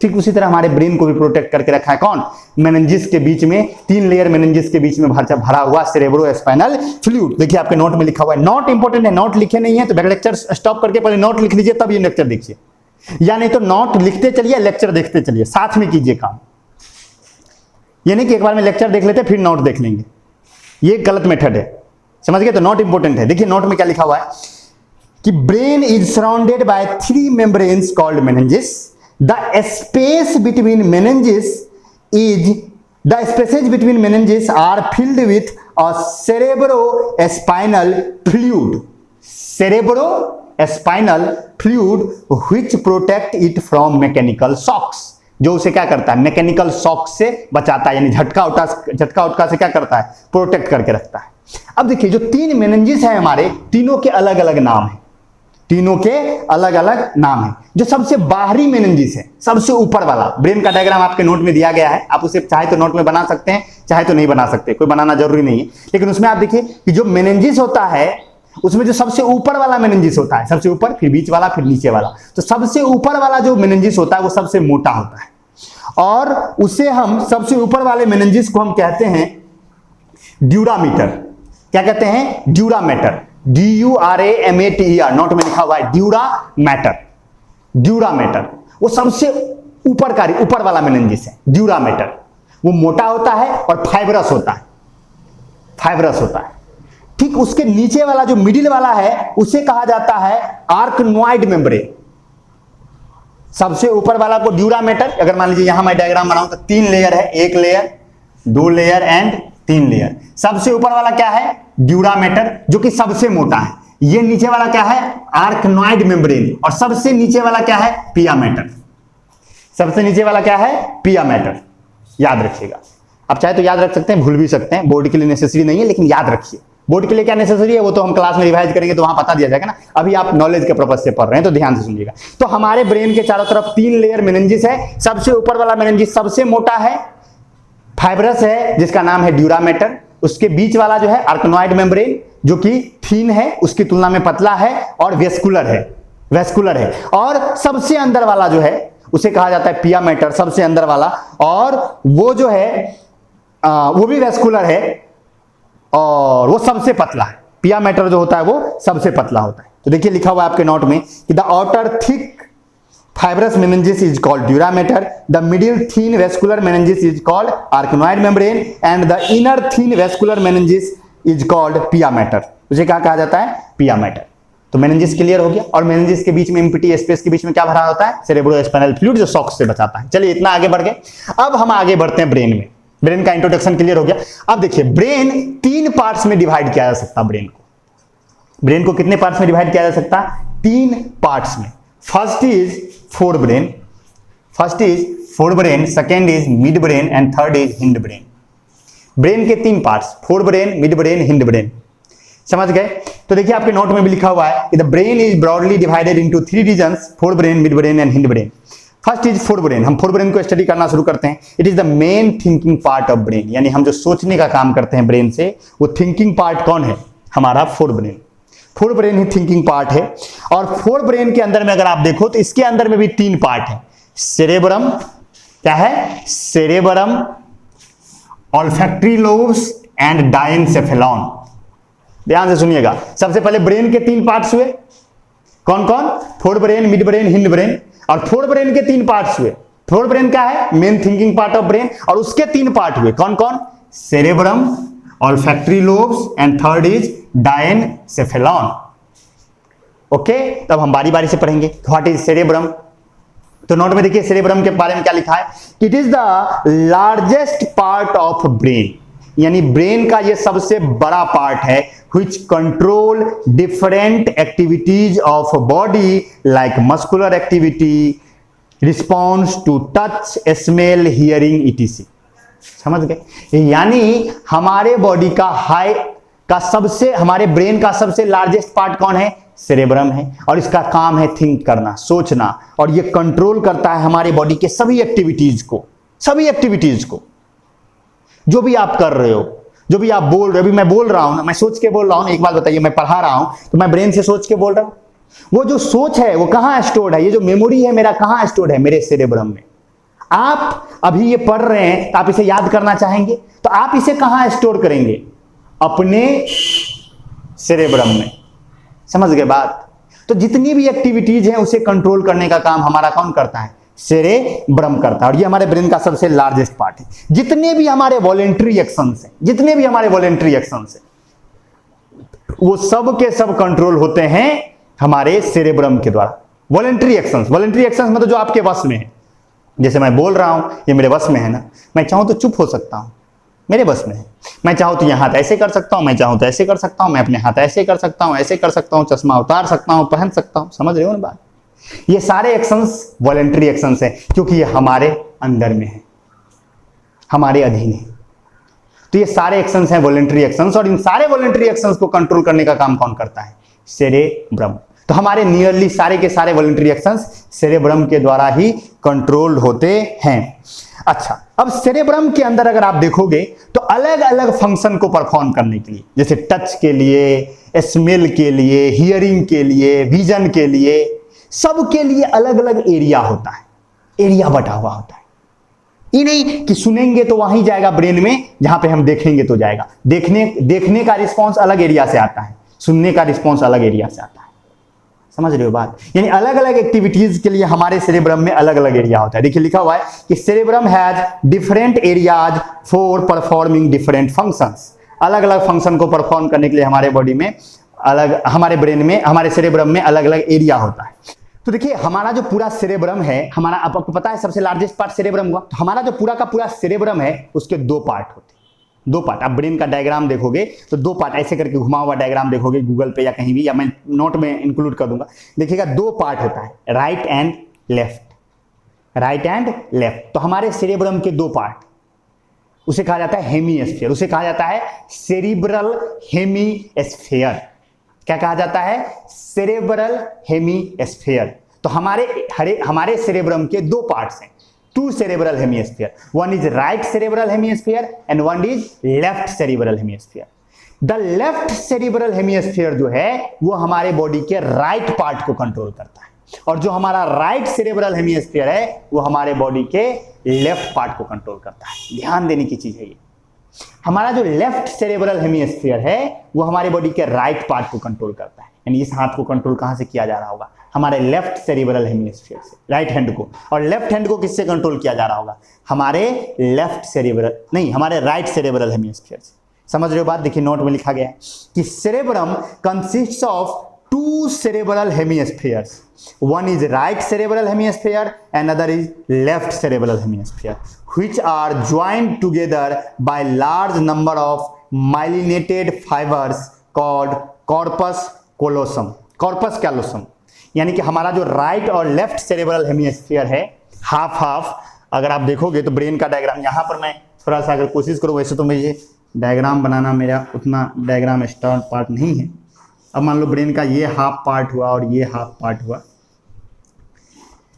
ठीक उसी तरह हमारे ब्रेन को भी प्रोटेक्ट करके रखा है। कौन? मेनिंजिस के बीच में, 3 लेयर मेनिंजिस के बीच में भरा हुआ सेरेब्रोस्पाइनल फ्लूइड। देखिए आपके नोट में लिखा हुआ है। नोट इंपॉर्टेंट है, नोट लिखे नहीं है तो लेक्चर स्टॉप करके पहले नोट लिख लीजिए, तब ये लेक्चर देखिए, या नहीं तो नोट लिखते चलिए, लेक्चर देखते चलिए, साथ में कीजिए काम। ये नहीं कि एक बार में लेक्चर देख लेते फिर नोट देख लेंगे, ये गलत मेथड है, समझ गए? तो नोट इंपॉर्टेंट है। देखिए नोट में क्या लिखा हुआ है कि brain is surrounded by 3 membranes called meninges. The spaces between meninges are filled with a cerebrospinal fluid. Cerebrospinal fluid which protect it from mechanical shocks. जो उसे क्या करता है? मैकेनिकल शॉक से बचाता है, यानी झटका उटका से क्या करता है? प्रोटेक्ट करके रखता है। अब देखिए जो 3 मेनिंजिस है हमारे, तीनों के अलग अलग नाम है। तीनों के अलग अलग नाम है। जो सबसे बाहरी मेनिंजिस है, सबसे ऊपर वाला, ब्रेन का डायग्राम आपके नोट में दिया गया है, आप उसे चाहे तो नोट में बना सकते हैं, चाहे तो नहीं बना सकते, कोई बनाना जरूरी नहीं है। लेकिन उसमें आप देखिए कि जो मेनिंजिस होता है, उसमें जो सबसे ऊपर वाला मेनिंजिस होता है, सबसे ऊपर, फिर बीच वाला, फिर नीचे वाला, तो सबसे ऊपर वाला जो मेनिंजिस होता है वो सबसे मोटा होता है, और उसे हम, सबसे ऊपर वाले मेनिंजिस को हम कहते हैं ड्यूरामीटर। क्या कहते हैं? ड्यूरामीटर। DURAMATER, नोट में लिखा हुआ है ड्यूरामीटर। ड्यूरामीटर वो सबसे ऊपर वाला मेनिंजिस है, ड्यूरामीटर। वो मोटा होता है और फाइब्रस होता है। ठीक उसके नीचे वाला जो मिडिल वाला है, उसे कहा जाता है आर्कनॉइड मेम्ब्रेन। सबसे ऊपर वाला को ड्यूरामीटर, अगर मान लीजिए यहां मैं डायग्राम बनाऊं तो 3 लेयर है, 1 लेयर, 2 लेयर एंड 3 लेयर। सबसे ऊपर वाला क्या है? ड्यूरामीटर, जो कि सबसे मोटा है। ये नीचे वाला क्या है? Arachnoid membrane. और सबसे नीचे वाला क्या है? पियामेटर। सबसे नीचे वाला क्या है? पियामेटर। याद रखिएगा। आप चाहे तो याद रख सकते हैं, भूल भी सकते हैं, बोर्ड के लिए नेसेसरी नहीं है, लेकिन याद रखिए। बोर्ड के लिए क्या नेसेसरी है वो तो हम क्लास में रिवाइज करेंगे तो वहां पता दिया जाएगा ना। अभी आप नॉलेज के पर्पज से पढ़ रहे हैं तो ध्यान से सुनिएगा। तो हमारे ब्रेन के चारों तरफ 3 लेयर मेनिंजिस है। सबसे ऊपर वाला मेनिंजिस सबसे मोटा है, फाइब्रस है, जिसका नाम है ड्यूरामीटर। उसके बीच वाला जो है आर्कनॉइड मेम्ब्रेन, जो कि थीन है, उसकी तुलना में पतला है और वेस्कुलर है। और सबसे अंदर वाला जो है उसे कहा जाता है पियामेटर, सबसे अंदर वाला, और वो जो है वो भी वेस्कुलर है और वो सबसे पतला है। पियामेटर जो होता है वो सबसे पतला होता है। तो देखिए लिखा हुआ है आपके नोट में कि the outer thick fibrous meninges is called dura mater, the middle thin vascular meninges is called arachnoid membrane and the inner thin vascular meninges is called pia mater। उसे क्या कहा जाता है? पिया मैटर। तो मेनिंजेस क्लियर हो गया। और मेनिंजेस के बीच में एम्प्टी स्पेस के बीच में क्या भरा होता है? सेरेब्रोस्पाइनल फ्लूइड, जो शॉक से बचाता है। चलिए इतना आगे बढ़ गए, अब हम आगे बढ़ते हैं ब्रेन में। ब्रेन का इंट्रोडक्शन क्लियर हो गया। अब देखिए ब्रेन 3 पार्ट्स में डिवाइड किया जा सकता है। ब्रेन को कितने पार्ट्स में डिवाइड किया जा सकता है? 3 पार्ट्स में। First is fore brain, second is mid brain and third is hind brain. Brain के 3 parts, fore brain, mid brain, hind brain. समझ गए? तो देखिए आपके नोट में भी लिखा हुआ है कि the brain is broadly divided into 3 regions, forebrain, midbrain and hindbrain. First is forebrain. हम फोर ब्रेन को स्टडी करना शुरू करते हैं। It is the main thinking part of brain, यानी हम जो सोचने का काम करते हैं ब्रेन से, वो थिंकिंग पार्ट कौन है? हमारा फोर ब्रेन। फोर ब्रेन ही थिंकिंग पार्ट है। और फोर ब्रेन के अंदर में अगर आप देखो तो इसके अंदर में भी 3 पार्ट है। सेरेब्रम, क्या है? Cerebrum, olfactory lobes and diencephalon. ध्यान से सुनिएगा। सबसे पहले ब्रेन के 3 पार्ट्स हुए, कौन कौन? Fore brain, mid brain, hind brain. और फोर ब्रेन के 3 पार्ट्स हुए। फोर ब्रेन क्या है? Main thinking part of brain. और उसके 3 पार्ट हुए, कौन कौन? Cerebrum, olfactory lobes and third is diencephalon. Okay, तब हम बारी बारी से पढ़ेंगे। What is cerebrum? तो नोट में देखिए सेरेब्रम के बारे में क्या लिखा है। It is the largest part of brain, यानी ब्रेन का ये सबसे बड़ा पार्ट है, which control different activities of body like muscular activity, response to touch, smell, hearing etc। समझ गए? यानी हमारे बॉडी का हमारे ब्रेन का सबसे लार्जेस्ट पार्ट कौन है? सेरेब्रम है। और इसका काम है थिंक करना, सोचना, और ये कंट्रोल करता है हमारे बॉडी के सभी एक्टिविटीज को। जो भी आप कर रहे हो, जो भी आप बोल रहे हो, अभी मैं बोल रहा हूं ना, मैं सोच के बोल रहा हूं। एक बात बताइए, मैं पढ़ा रहा हूं तो मैं ब्रेन से सोच के बोल रहा हूं। वो जो सोच है वो कहां स्टोर्ड है? ये जो मेमोरी है मेरा कहां स्टोर्ड है? मेरे सेरेब्रम में। आप अभी ये पढ़ रहे हैं तो आप इसे याद करना चाहेंगे, तो आप इसे कहां स्टोर करेंगे? अपने सेरेब्रम में। समझ गए बात? तो जितनी भी एक्टिविटीज हैं उसे कंट्रोल करने का काम हमारा कौन करता है? सेरेब्रम करता है। और ये हमारे ब्रेन का सबसे लार्जेस्ट पार्ट है। जितने भी हमारे वॉलेंट्री एक्शंस हैं, वो सब के सब कंट्रोल होते हैं हमारे सेरेब्रम के द्वारा। वॉलेंट्री एक्शंस मतलब जो आपके वश में है। जैसे मैं बोल रहा हूं, ये मेरे वश में है ना। मैं चाहूं तो चुप हो सकता हूं, मेरे बस में है। मैं चाहूं तो यहां हाथ ऐसे कर सकता हूं, मैं चाहूं तो ऐसे कर सकता हूं, मैं अपने हाथ ऐसे कर सकता हूं, ऐसे कर सकता हूं, चश्मा उतार सकता हूं, पहन सकता हूं। समझ रहे हो ना बात? ये सारे एक्शंस वॉलेंट्री एक्शंस हैं, क्योंकि ये हमारे अंदर में है, हमारे अधीन है। तो ये सारे एक्शंस हैं वॉलेंट्री एक्शंस, और इन सारे वॉलेंट्री एक्शंस को कंट्रोल करने का काम कौन करता है? सेरेब्रम। तो हमारे नियरली सारे के सारे वॉलेंट्री एक्शंस सेरेब्रम के द्वारा ही कंट्रोल होते हैं। अच्छा, अब सेरेब्रम के अंदर अगर आप देखोगे तो अलग अलग फंक्शन को परफॉर्म करने के लिए, जैसे टच के लिए, स्मेल के लिए, हियरिंग के लिए, विजन के लिए, सबके लिए अलग अलग एरिया होता है, एरिया बटा हुआ होता है। ये नहीं कि सुनेंगे तो वहीं जाएगा ब्रेन में जहां पे हम देखेंगे तो जाएगा। देखने का रिस्पॉन्स अलग एरिया से आता है, सुनने का रिस्पॉन्स अलग एरिया से आता है। समझ रहे हो बात? यानी अलग अलग एक्टिविटीज के लिए हमारे सेरेब्रम में अलग अलग एरिया होता है। देखिए लिखा हुआ है कि cerebrum has different areas for performing different functions. अलग अलग फंक्शन को परफॉर्म करने के लिए हमारे बॉडी में हमारे ब्रेन में, हमारे सेरेब्रम में अलग अलग एरिया होता है। तो देखिए हमारा जो पूरा सेरेब्रम है, हमारा आपको पता है सबसे लार्जेस्ट पार्ट सेरेब्रम हुआ। तो हमारा जो पूरा का पूरा सेरेब्रम है उसके 2 पार्ट होते हैं। 2 पार्ट। आप ब्रेन का डायग्राम देखोगे तो 2 पार्ट ऐसे करके घुमा हुआ डायग्राम देखोगे गूगल पे या कहीं भी, या मैं नोट में इंक्लूड कर दूंगा। देखिएगा 2 पार्ट होता है, राइट एंड लेफ्ट। तो हमारे सेरेब्रम के 2 पार्ट, उसे कहा जाता है हेमीस्फीयर, उसे कहा जाता है सेरिब्रल हेमीस्फीयर। क्या कहा जाता है? Cerebral hemisphere. तो हमारे सेरेब्रम के 2 पार्ट्स हैं, 2 cerebral hemisphere. One is right cerebral hemisphere and one is left cerebral hemisphere. The left cerebral hemisphere जो है वो हमारे बॉडी के राइट पार्ट को कंट्रोल करता है, और जो हमारा राइट सेरेब्रल हेमीस्फीयर है वो हमारे बॉडी के लेफ्ट पार्ट को कंट्रोल करता है। ध्यान देने की चीज है ये। हमारा जो लेफ्ट सेरेब्रल हेमिस्फीयर है वो हमारे बॉडी के राइट पार्ट को कंट्रोल करता है, यानी इस हाथ को कंट्रोल कहां से किया जा रहा होगा, हमारे लेफ्ट सेरेब्रल हेमिस्फीयर से, राइट हैंड को। और लेफ्ट हैंड को किससे कंट्रोल किया जा रहा होगा, हमारे लेफ्ट सेरेब्रल नहीं, हमारे राइट सेरेब्रल हेमिस्फीयर से। समझ रहे हो बात, देखिए नोट में लिखा गया है कि cerebrum consists of two cerebral hemispheres. One is right cerebral hemisphere, another is left cerebral hemisphere, which are joined together by large number of myelinated fibers called corpus callosum. Corpus callosum यानी कि हमारा जो right और left cerebral hemisphere है, half half. अगर आप देखोगे तो ब्रेन का डायग्राम यहाँ पर मैं थोड़ा सा अगर कोशिश करूँ, वैसे तो मुझे डायग्राम बनाना मेरा उतना डायग्राम स्टार्ट पार्ट नहीं है। अब मान लो ब्रेन का ये हाफ पार्ट हुआ और ये हाफ पार्ट हुआ,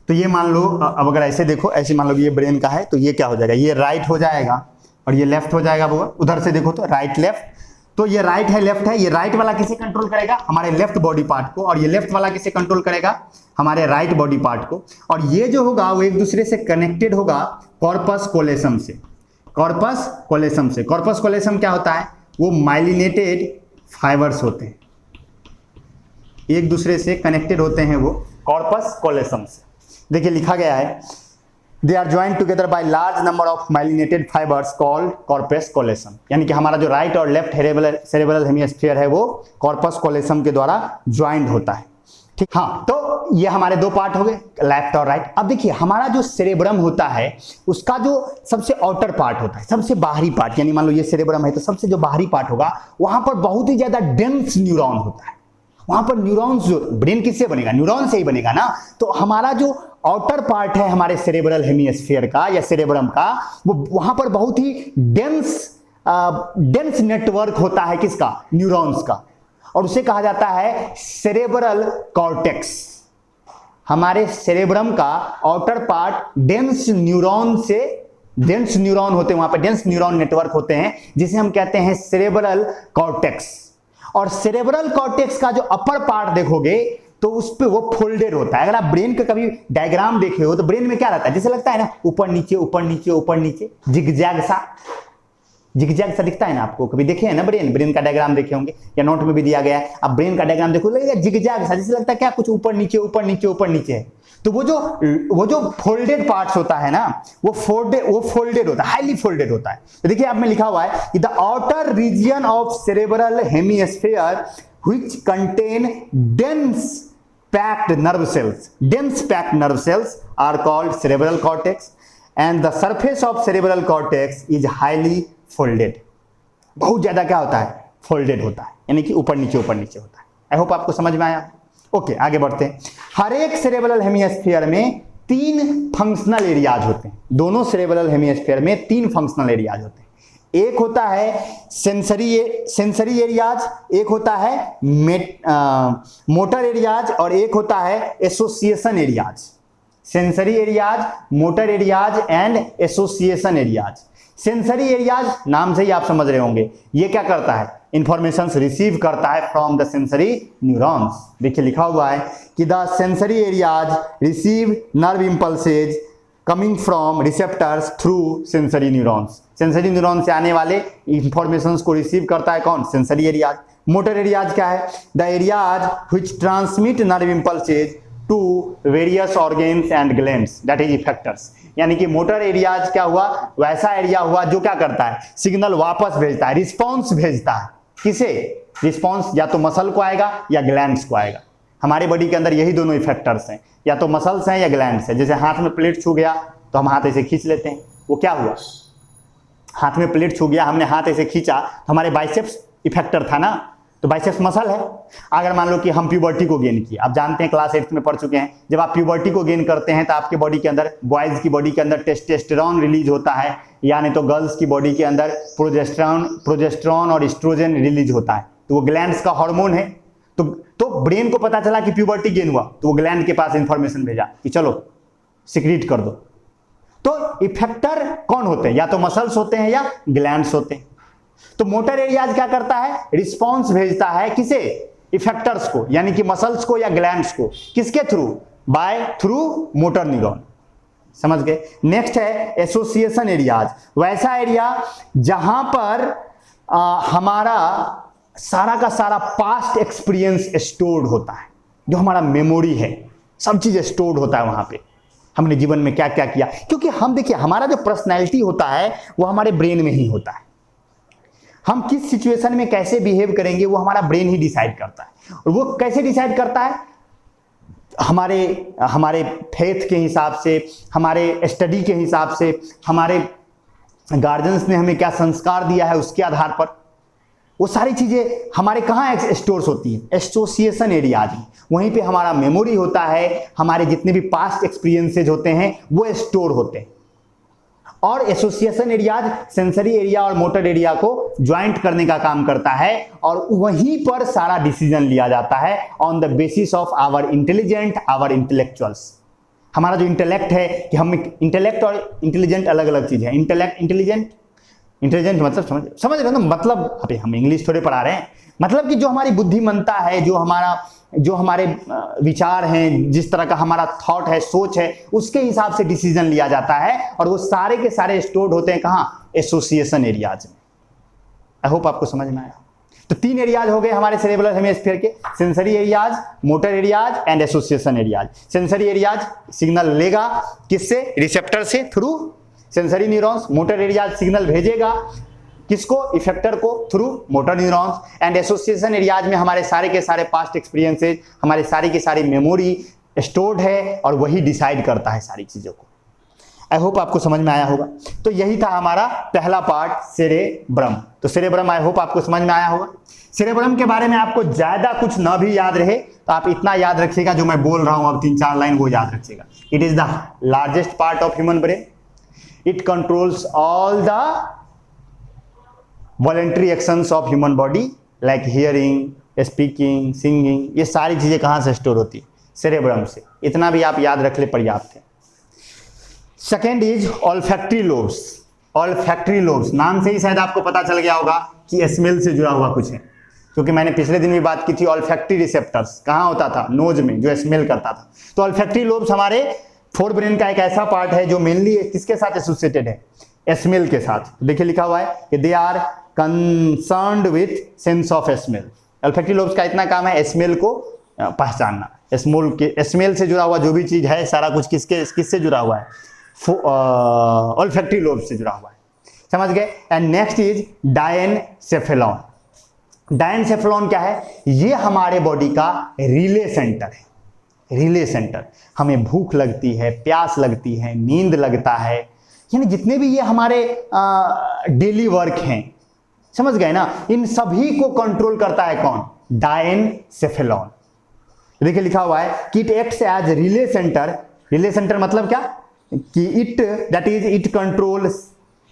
तो ये मान लो अब अगर ऐसे देखो, ऐसे मान लो ये ब्रेन का है, तो ये क्या हो जाएगा, ये राइट हो जाएगा और ये लेफ्ट हो जाएगा। वो उधर से देखो तो राइट लेफ्ट, तो ये राइट है लेफ्ट है, ये राइट वाला किसे कंट्रोल करेगा, हमारे लेफ्ट बॉडी पार्ट को, और ये लेफ्ट वाला किसे कंट्रोल करेगा, हमारे राइट बॉडी पार्ट को। और ये जो होगा वो एक दूसरे से कनेक्टेड होगा कॉर्पस कोलेसम से। कॉर्पस कोलेसम से, कॉर्पस कोलेसम क्या होता है, वो माइलिनेटेड फाइबर्स होते हैं, एक दूसरे से कनेक्टेड होते हैं वो कॉर्पस कोलेसम से। देखिए लिखा गया है, they are joint together by large number of myelinated fibres called corpus callosum. यानी कि हमारा जो राइट और लेफ्ट सेरेब्रल हेमिस्फीयर है वो कॉर्पस कोलेसम के द्वारा ज्वाइंट होता है। ठीक, हाँ, तो ये हमारे दो पार्ट हो गए, लेफ्ट और राइट। अब देखिए हमारा जो सेरेब्रम होता है उसका जो सबसे आउटर पार्ट होता है, सबसे बाहरी पार्ट, यानी मान लो ये सेरेब्रम है तो सबसे जो बाहरी पार्ट होगा वहां पर बहुत ही ज्यादा डेंस न्यूरॉन होता है। वहां पर न्यूरॉन्स, जो ब्रेन किससे बनेगा, न्यूरॉन से ही बनेगा ना। तो हमारा जो आउटर पार्ट है हमारे सेरेब्रल हेमिस्फीयर का या सेरेब्रम का, वो वहां पर बहुत ही डेंस नेटवर्क होता है, किसका, न्यूरॉन्स का, और उसे कहा जाता है सेरेब्रल कॉर्टेक्स। हमारे सेरेब्रम का आउटर पार्ट डेंस न्यूरॉन से, डेंस न्यूरॉन होते हैं वहां पर, डेंस न्यूरॉन नेटवर्क होते हैं, जिसे हम कहते हैं सेरेब्रल कॉर्टेक्स। और सेरेब्रल कॉर्टेक्स का जो अपर पार्ट देखोगे तो उस पे वो फोल्डेड होता है। अगर आप ब्रेन का कभी डायग्राम देखे हो तो ब्रेन में क्या रहता है, जैसे लगता है ना ऊपर नीचे ऊपर नीचे ऊपर नीचे, जिगजैग सा दिखता है ना आपको, कभी देखे हैं ना ब्रेन का डायग्राम देखे होंगे या नोट में भी दिया गया है। आप ब्रेन का डायग्राम देखो, लगेगा जिगजैग सा, जैसे लगता है क्या कुछ ऊपर नीचे ऊपर नीचे ऊपर नीचे है। तो वो जो फोल्डेड पार्ट्स होता है ना, वो फोल्डेड होता है, हाईली फोल्डेड होता है। तो देखिए आप में लिखा हुआ है कि the outer region of cerebral hemisphere which contain dense packed nerve cells are called cerebral cortex and the surface of cerebral cortex is highly folded. बहुत ज्यादा क्या होता है, फोल्डेड होता है, यानी कि ऊपर नीचे होता है। आई होप आपको समझ में आया। ओके, आगे बढ़ते हैं। हर एक सेरेब्रल हेमिस्फीयर में 3 फंक्शनल एरियाज होते हैं। दोनों सेरेब्रल हेमिस्फीयर में 3 फंक्शनल एरियाज होते हैं। एक होता है सेंसरी एरियाज, एक होता है मोटर एरियाज, और एक होता है association areas. Sensory areas, motor areas and association areas. Sensory areas नाम से ही आप समझ रहे होंगे, ये क्या करता है, इंफॉर्मेशन रिसीव करता है फ्रॉम द सेंसरी न्यूरॉन्स। देखिए लिखा हुआ है कि the sensory areas receive nerve impulses coming from receptors through sensory neurons. Sensory neuron से आने वाले इंफॉर्मेशन को रिसीव करता है कौन, सेंसरी एरियाज। मोटर एरियाज क्या है, the areas which transmit nerve impulses to various organs and glands, that is effectors. यानी कि मोटर एरियाज क्या हुआ, वैसा एरिया हुआ जो क्या करता है, सिग्नल वापस भेजता है, रिस्पॉन्स भेजता है। किसे, रिस्पॉन्स या तो मसल को आएगा या ग्लैंड्स को आएगा। हमारे बॉडी के अंदर यही दोनों इफेक्टर्स हैं, या तो मसल्स हैं या ग्लैंड्स हैं। जैसे हाथ में प्लेट छू गया तो हम हाथ ऐसे खींच लेते हैं, वो क्या हुआ, हाथ में प्लेट छू गया, हमने हाथ ऐसे खींचा तो हमारे बाइसेप्स इफेक्टर था ना, तो बाइसेप्स मसल है। अगर मान लो कि हम प्यूबर्टी को गेन किए, आप जानते हैं क्लास 8 में पढ़ चुके हैं, जब आप प्यूबर्टी को गेन करते हैं तो आपके बॉडी के अंदर, बॉयज की बॉडी के अंदर टेस्टोस्टेरोन रिलीज होता है, यानी तो गर्ल्स की बॉडी के अंदर प्रोजेस्टेरोन और एस्ट्रोजन रिलीज होता है। तो वो ग्लैंड्स का हार्मोन है। तो ब्रेन को पता चला कि प्यूबर्टी गेन हुआ, तो वो ग्लैंड के पास इंफॉर्मेशन भेजा कि चलो सिक्रीट कर दो। तो इफेक्टर कौन होते हैं, या तो मसल्स होते हैं या ग्लैंड्स होते हैं। तो मोटर एरियाज क्या करता है, रिस्पॉन्स भेजता है किसे, इफेक्टर्स को, यानी कि मसल्स को या ग्लैंड्स को। किसके थ्रू, थ्रू मोटर न्यूरॉन। समझ गए। नेक्स्ट है एसोसिएशन एरियाज, वैसा एरिया जहां पर हमारा सारा का सारा पास्ट एक्सपीरियंस स्टोर्ड होता है, जो हमारा मेमोरी है, सब चीज स्टोर्ड होता है वहां पे, हमने जीवन में क्या क्या किया। क्योंकि हम देखिए, हमारा जो पर्सनैलिटी होता है वो हमारे ब्रेन में ही होता है। हम किस सिचुएशन में कैसे बिहेव करेंगे वो हमारा ब्रेन ही डिसाइड करता है। और वो कैसे डिसाइड करता है? हमारे फेथ के हिसाब से, हमारे स्टडी के हिसाब से, हमारे गार्जियंस ने हमें क्या संस्कार दिया है उसके आधार पर वो सारी चीजें हमारे कहाँ स्टोर्स होती हैं? एसोसिएशन एरियाज में। वहीं पे हमारा मेमोरी होता है, हमारे जितने भी पास्ट एक्सपीरियंसेज होते हैं वो स्टोर होते हैं। और एसोसिएशन एरियाज सेंसरी एरिया और मोटर एरिया को ज्वाइंट करने का काम करता है, और वहीं पर सारा डिसीजन लिया जाता है on the basis of our intelligent, our intellectuals. हमारा जो इंटेलेक्ट है, कि हम इंटेलेक्ट और इंटेलिजेंट अलग अलग चीज है। इंटेलेक्ट, इंटेलिजेंट मतलब समझ रहे हो ना, मतलब अभी हम इंग्लिश थोड़े पढ़ा रहे हैं, मतलब कि जो हमारी बुद्धिमत्ता है, जो हमारे विचार हैं, जिस तरह का हमारा थॉट है, सोच है, उसके हिसाब से डिसीजन लिया जाता है, और वो सारे के सारे स्टोर्ड होते हैं कहाँ? एसोसिएशन एरियाज में। आई होप आपको समझ में आया। तो 3 एरियाज हो गए हमारे सेरेब्रल हेमिस्फीयर के, sensory areas, motor areas and association areas. Sensory areas signal लेगा किससे? रिसेप्टर से, through sensory neurons. Motor areas signal भेजेगा किसको? इफेक्टर को, through motor neurons. And association areas में हमारे सारे के सारे पास्ट एक्सपीरियंसेस, हमारी सारी की सारी मेमोरी स्टोर्ड है, और वही डिसाइड करता है सारी चीजों को। आई होप आपको समझ में आया होगा। तो यही था हमारा पहला पार्ट, सेरेब्रम। तो सेरेब्रम आई होप आपको समझ में आया होगा। सेरेब्रम के बारे में आपको ज्यादा कुछ ना भी याद रहे तो आप इतना याद रखिएगा, जो मैं बोल रहा हूं अब 3-4 लाइन वो याद रखिएगा। It is the largest part of human brain. It controls all the voluntary actions of human body, like hearing, speaking, singing. ये सारी चीजें कहां से स्टोर होती है? सेरेब्रम से। इतना भी आप याद रख ले, पर्याप्त है। Second is olfactory lobes. Olfactory lobes नाम से ही शायद आपको पता चल गया होगा कि स्मेल से जुड़ा हुआ कुछ है, क्योंकि मैंने पिछले दिन भी बात की थी। ऑल्फैक्टरी रिसेप्टर्स कहाँ होता था? नोज में, जो स्मेल करता था। तो ऑल्फैक्टरी लोब्स हमारे फोर्थ ब्रेन का एक ऐसा पार्ट है जो मेनली किसके साथ एसोसिएटेड है? स्मेल के साथ। देखिए लिखा हुआ है कि they are concerned with sense of smell. Olfactory lobes का इतना काम है स्मेल को पहचानना। स्मेल से जुड़ा हुआ जो भी चीज है, सारा कुछ किससे जुड़ा हुआ है? ऑल्फैक्टरी लोब से जुड़ा हुआ है। समझ गए। And next is diencephalon. Diencephalon क्या है? ये हमारे बॉडी का रिले सेंटर है। रिले सेंटर, हमें भूख लगती है, प्यास लगती है, नींद लगता है, यानी जितने भी ये हमारे डेली वर्क हैं, समझ गए ना, इन सभी को कंट्रोल करता है कौन? डायनसेफेलॉन। देखिए लिखा हुआ है कि it acts as relay centre. Relay centre मतलब क्या? कि it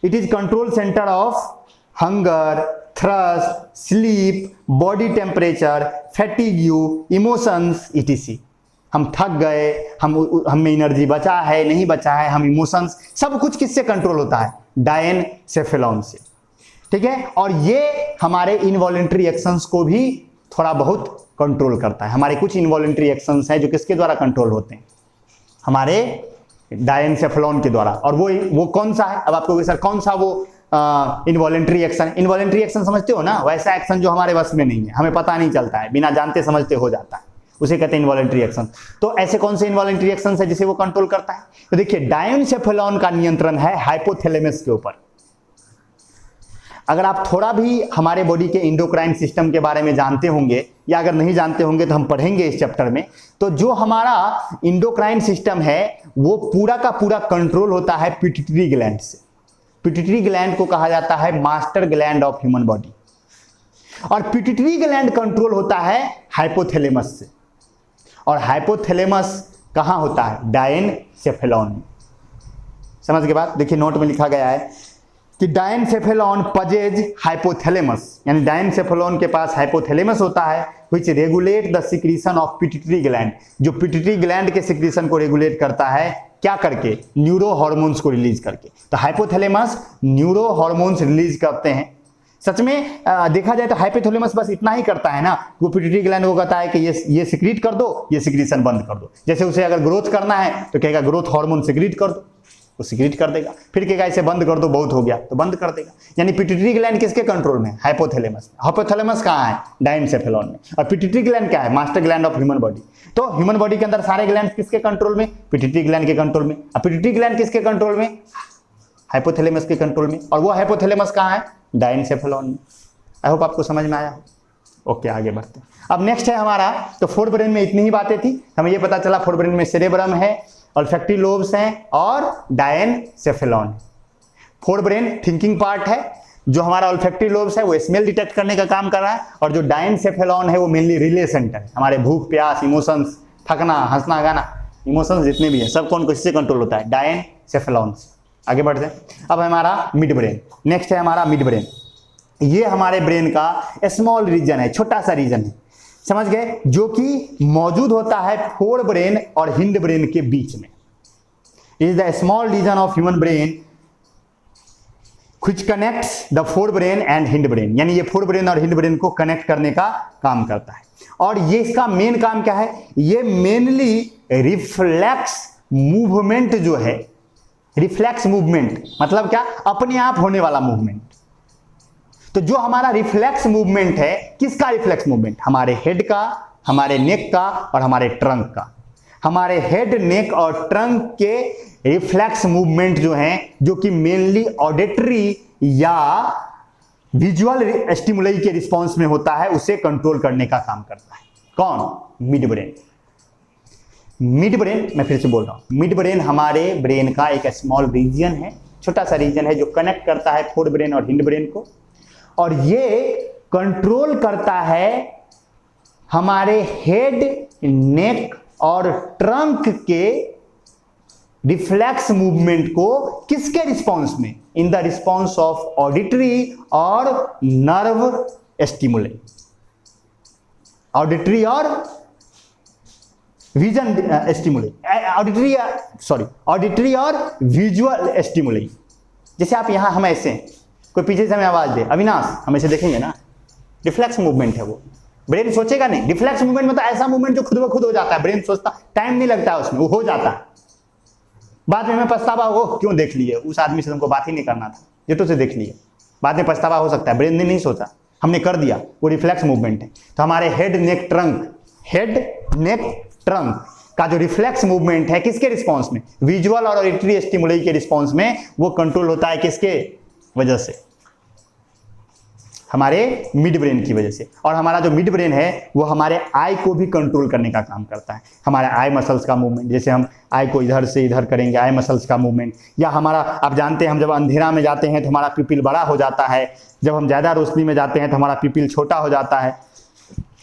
is control centre of hunger, thrust, sleep, body temperature, fatigue, emotions, etc। हम थक गए, हमें एनर्जी बचा है, नहीं बचा है, हम इमोशंस, सब कुछ किससे कंट्रोल होता है? डायनसेफेलॉन से। ठीक है। और ये हमारे इनवॉलेंट्री एक्शंस को भी थोड़ा बहुत कंट्रोल करता है। हमारे कुछ इनवॉलेंट्री एक्शंस हैं जो किसके द्वारा कंट्रोल होते हैं? हमारे डायनसेफेलॉन के द्वारा। और वो कौन सा है? अब आपको सर कौन सा वो इनवॉलेंट्री एक्शन? इनवॉलेंट्री एक्शन समझते हो ना, वैसा एक्शन जो हमारे बस में नहीं है, हमें पता नहीं चलता है, बिना जानते समझते हो जाता है, उसे कहते हैं इनवॉलेंट्री एक्शन। तो ऐसे कौन से इनवॉलेंट्री एक्शन है जिसे वो कंट्रोल करता है? तो देखिए डायनसेफेलॉन का नियंत्रण है हाइपोथैलेमस के ऊपर। अगर आप थोड़ा भी हमारे बॉडी के इंडोक्राइन सिस्टम के बारे में जानते होंगे, या अगर नहीं जानते होंगे तो हम पढ़ेंगे इस चैप्टर में, तो जो हमारा इंडोक्राइन सिस्टम है वो पूरा का पूरा कंट्रोल होता है पिट्यूटरी ग्लैंड से। पिट्यूटरी ग्लैंड को कहा जाता है master gland of human body, और पिट्यूटरी ग्लैंड कंट्रोल होता है हाइपोथैलेमस से। और हाइपोथैलेमस कहां होता है? डायनसेफेलॉन में। समझ के बाद देखिए नोट में लिखा गया है कि डायनसेफेलॉन पजेज हाइपोथैलेमस, यानी डायनसेफेलॉन के पास हाइपोथैलेमस होता है which regulate the secretion of pituitary gland, जो पिट्यूटरी ग्लैंड के सिक्रीशन को रेगुलेट करता है। क्या करके? न्यूरो हार्मोन्स को रिलीज करके। तो हाइपोथैलेमस न्यूरो हार्मोन्स रिलीज करते हैं, सच में देखा जाए तो हाइपोथैलेमस बस इतना ही करता है ना, वो पिट्यूटरी ग्लैंड को कहता है कि ये सिक्रीट कर दो, ये सिक्रीशन बंद कर दो। जैसे उसे अगर ग्रोथ करना है तो कहेगा ग्रोथ हार्मोन सिक्रीट कर दो, वो सिक्रीट कर देगा। फिर कहेगा इसे बंद कर दो, बहुत हो गया, तो बंद कर देगा। यानी पिट्यूटरी ग्लैंड किसके कंट्रोल में? हाइपोथैलेमस। हाइपोथैलेमस कहाँ है? डायनसेफेलॉन में। और पिट्यूटरी ग्लैंड क्या है? Master gland of human body. तो ह्यूमन बॉडी के अंदर सारे ग्लैंड किसके कंट्रोल में? पिट्यूटरी ग्लैंड के कंट्रोल में। और पिट्यूटरी ग्लैंड किसके कंट्रोल में? हाइपोथैलेमस के कंट्रोल में। और वो हाइपोथैलेमस कहाँ है? डायनसेफेलॉन में। आई होप आपको समझ में आया हो। ओके, आगे बढ़ते हैं। अब नेक्स्ट है हमारा, तो फोर ब्रेन में इतनी ही बातें थी, हमें ये पता चला फोर ब्रेन में सेरेब्रम है, ऑल्फैक्टरी लोब्स हैं और diencephalon. Fore brain thinking part है, जो हमारा ऑल्फैक्टरी लोब्स है वो स्मेल डिटेक्ट करने का काम कर रहा है, और जो डायनसेफेलॉन है वो मेनली रिले सेंटर है। हमारे भूख प्यास, इमोशंस, थकना, हंसना गाना, इमोशंस जितने भी है सब कौन किससे कंट्रोल होता है? डायनसेफेलॉन से। आगे बढ़ते हैं। अब हमारा मिड ब्रेन, नेक्स्ट है हमारा मिड ब्रेन। ये हमारे ब्रेन का स्मॉल रीजन है, छोटा सा रीजन है, समझ गए, जो कि मौजूद होता है फोर ब्रेन और हिंड ब्रेन के बीच में। Is the small region of human brain which connects the forebrain and hindbrain. यानी ये फोर ब्रेन और हिंड ब्रेन को कनेक्ट करने का काम करता है। और ये इसका मेन काम क्या है? ये मेनली रिफ्लेक्स मूवमेंट जो है, रिफ्लेक्स मूवमेंट मतलब क्या? अपने आप होने वाला मूवमेंट। तो जो हमारा रिफ्लेक्स मूवमेंट है, किसका रिफ्लेक्स मूवमेंट? हमारे हेड का, हमारे नेक का और हमारे ट्रंक का। हमारे हेड, नेक और ट्रंक के रिफ्लेक्स मूवमेंट जो हैं, जो कि मेनली ऑडिटरी या विजुअल स्टिमुलाई के रिस्पॉन्स में होता है, उसे कंट्रोल करने का काम करता है। कौन? Mid brain. मिड ब्रेन, मैं फिर से बोल रहा हूं, मिड ब्रेन हमारे ब्रेन का एक स्मॉल रीजन है, छोटा सा रीजन है, जो कनेक्ट करता है फोर ब्रेन और हिंड ब्रेन को, और ये कंट्रोल करता है हमारे हेड, नेक और ट्रंक के रिफ्लेक्स मूवमेंट को। किसके रिस्पॉन्स में? In the response of auditory और नर्व स्टिमुलाई। ऑडिटरी और विजन स्टिमुलाई, ऑडिटरी और विजुअल स्टिमुलाई। जैसे आप यहां, हम ऐसे हैं, कोई पीछे से हमें आवाज दे, अविनाश, हम ऐसे देखेंगे ना, रिफ्लेक्स मूवमेंट है वो। ब्रेन सोचेगा नहीं। रिफ्लेक्स मूवमेंट में तो ऐसा मूवमेंट जो खुद ब खुद हो जाता है, ब्रेन सोचता, टाइम नहीं लगता है उसमें, वो हो जाता है। बाद में हमें पछतावा हो, क्यों देख लिए, उस आदमी से तुमको बात ही नहीं करना था, ये तो से देख लिए। बाद में पछतावा हो सकता है, ब्रेन ने नहीं सोचा, हमने कर दिया, वो रिफ्लेक्स मूवमेंट है। तो हमारे हेड, नेक, ट्रंक का जो रिफ्लेक्स मूवमेंट है, किसके रिस्पॉन्स में? विजुअल और ऑडिटरी स्टिमुलाई के रिस्पॉन्स में वो कंट्रोल होता है। किसके वजह से? हमारे मिड ब्रेन की वजह से। और हमारा जो मिड ब्रेन है वो हमारे आई को भी कंट्रोल करने का काम करता है। हमारे आई मसल्स का मूवमेंट, जैसे हम आई को इधर से इधर करेंगे, आई मसल्स का मूवमेंट, या हमारा, आप जानते हैं हम जब अंधेरा में जाते हैं तो हमारा पिपिल बड़ा हो जाता है, जब हम ज़्यादा रोशनी में जाते हैं तो हमारा पिपिल छोटा हो जाता है।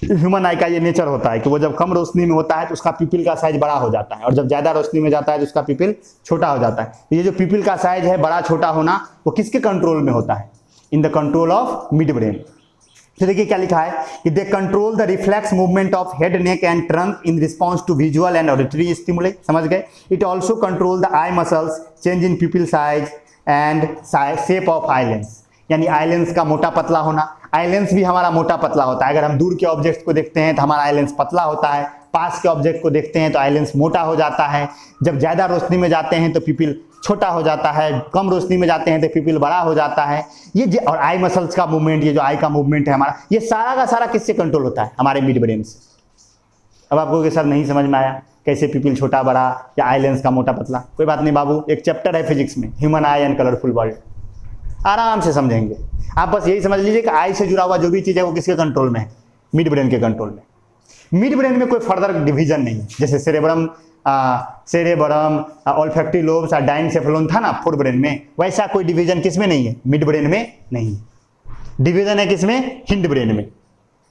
ह्यूमन आई का ये नेचर होता है कि वो जब कम रोशनी में होता है तो उसका पिपिल का साइज बड़ा हो जाता है, और जब ज़्यादा रोशनी में जाता है तो उसका पिपिल छोटा हो जाता है। ये जो पिपिल का साइज है बड़ा छोटा होना, वो किसके कंट्रोल में होता है? In the control of mid brain. तो देखिए क्या लिखा है कि they control the reflex movement of head, neck and trunk in response to visual and auditory stimuli. समझ गए? It also control the eye muscles, change in pupil size and shape of eye lens. यानी eye lens का मोटा पतला होना, eye lens भी हमारा मोटा पतला होता है। अगर हम दूर के ऑब्जेक्ट को देखते हैं तो हमारा आईलेंस पतला होता है, पास के ऑब्जेक्ट को देखते हैं तो आईलेंस मोटा हो जाता है। जब ज़्यादा रोशनी में जाते हैं तो पिपिल छोटा हो जाता है, कम रोशनी में जाते हैं तो पिपिल बड़ा हो जाता है। ये और आई मसल्स का मूवमेंट, ये जो आई का मूवमेंट है हमारा, ये सारा का सारा किससे कंट्रोल होता है? हमारे मिड ब्रेन से। अब आपको ये सब नहीं समझ में आया कैसे पिपिल छोटा बड़ा या आई लेंस का मोटा पतला? कोई बात नहीं बाबू, एक चैप्टर है फिजिक्स में, human I and colourful world, आराम से समझेंगे। आप बस यही समझ लीजिए कि आई से जुड़ा हुआ जो भी चीज़ है वो किसके कंट्रोल में है? मिड ब्रेन के कंट्रोल में। मिड ब्रेन में कोई फर्दर डिवीजन नहीं है। जैसे सेरेब्रम, ऑल्फैक्टरी लोब्स और डायनसेफेलॉन था ना फोर ब्रेन में, वैसा कोई डिवीजन किसमें नहीं है? मिड ब्रेन में नहीं। डिवीजन है किसमें? हिंड ब्रेन में।